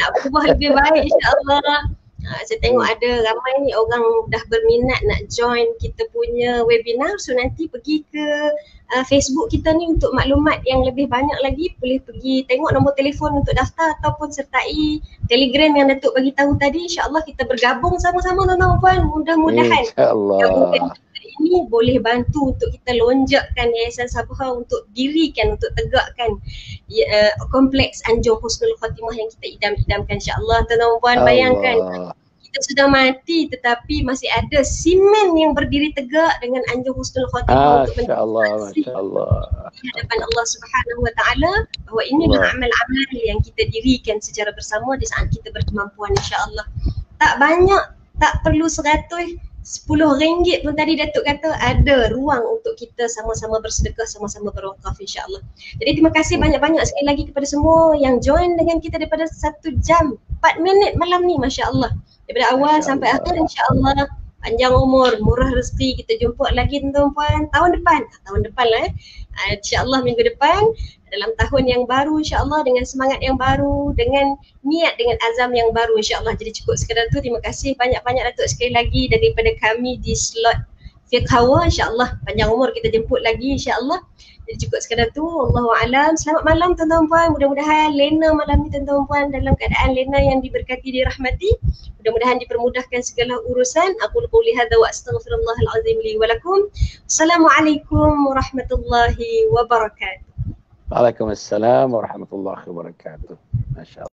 nak berubah lebih baik, insya-Allah. Saya tengok ada ramai ni orang dah berminat nak join kita punya webinar. So nanti pergi ke Facebook kita ni untuk maklumat yang lebih banyak lagi, boleh pergi tengok nombor telefon untuk daftar ataupun sertai Telegram yang Datuk bagi tahu tadi. InsyaAllah kita bergabung sama-sama tuan-tuan puan. Mudah-mudahan gabungan ini boleh bantu untuk kita lonjakkan Yayasan Sabha untuk dirikan, untuk tegakkan kompleks Anjung Husnul Khatimah yang kita idam-idamkan, insyaAllah. Tuan-tuan puan, bayangkan kita sudah mati tetapi masih ada simen yang berdiri tegak dengan Anjung Husnul Khatimah untuk Masya-Allah di hadapan Allah Subhanahu Wa Taala, bahawa inilah amal-amal yang kita dirikan secara bersama di saat kita berkemampuan, insya-Allah. Tak banyak, tak perlu 100, 10 ringgit pun tadi Datuk kata ada ruang untuk kita sama-sama bersedekah, sama-sama berwakaf, insya-Allah. Jadi terima kasih banyak-banyak sekali lagi kepada semua yang join dengan kita daripada 1 jam 4 minit malam ni, masya-Allah. Daripada awal sampai akhir, insya-Allah. Panjang umur, murah rezeki. Kita jumpa lagi tuan-tuan tahun depan lah insya-Allah, minggu depan dalam tahun yang baru, insya-Allah, dengan semangat yang baru, dengan niat, dengan azam yang baru, insya-Allah. Jadi cukup sekadar tu. Terima kasih banyak-banyak Datuk sekali lagi daripada kami di slot Fiqh Hour, insya-Allah. Panjang umur kita jemput lagi, insya-Allah. Jadi cukup sekadar tu. Allahu'alam. Selamat malam tuan-tuan puan. Mudah-mudahan Lena malam ni tuan-tuan puan dalam keadaan Lena yang diberkati, dirahmati. Mudah-mudahan dipermudahkan segala urusan. Aku qouli hadza wa astaghfirullahal azim li wa lakum. Assalamualaikum warahmatullahi wabarakatuh. Waalaikumsalam warahmatullahi wabarakatuh. Masya-Allah.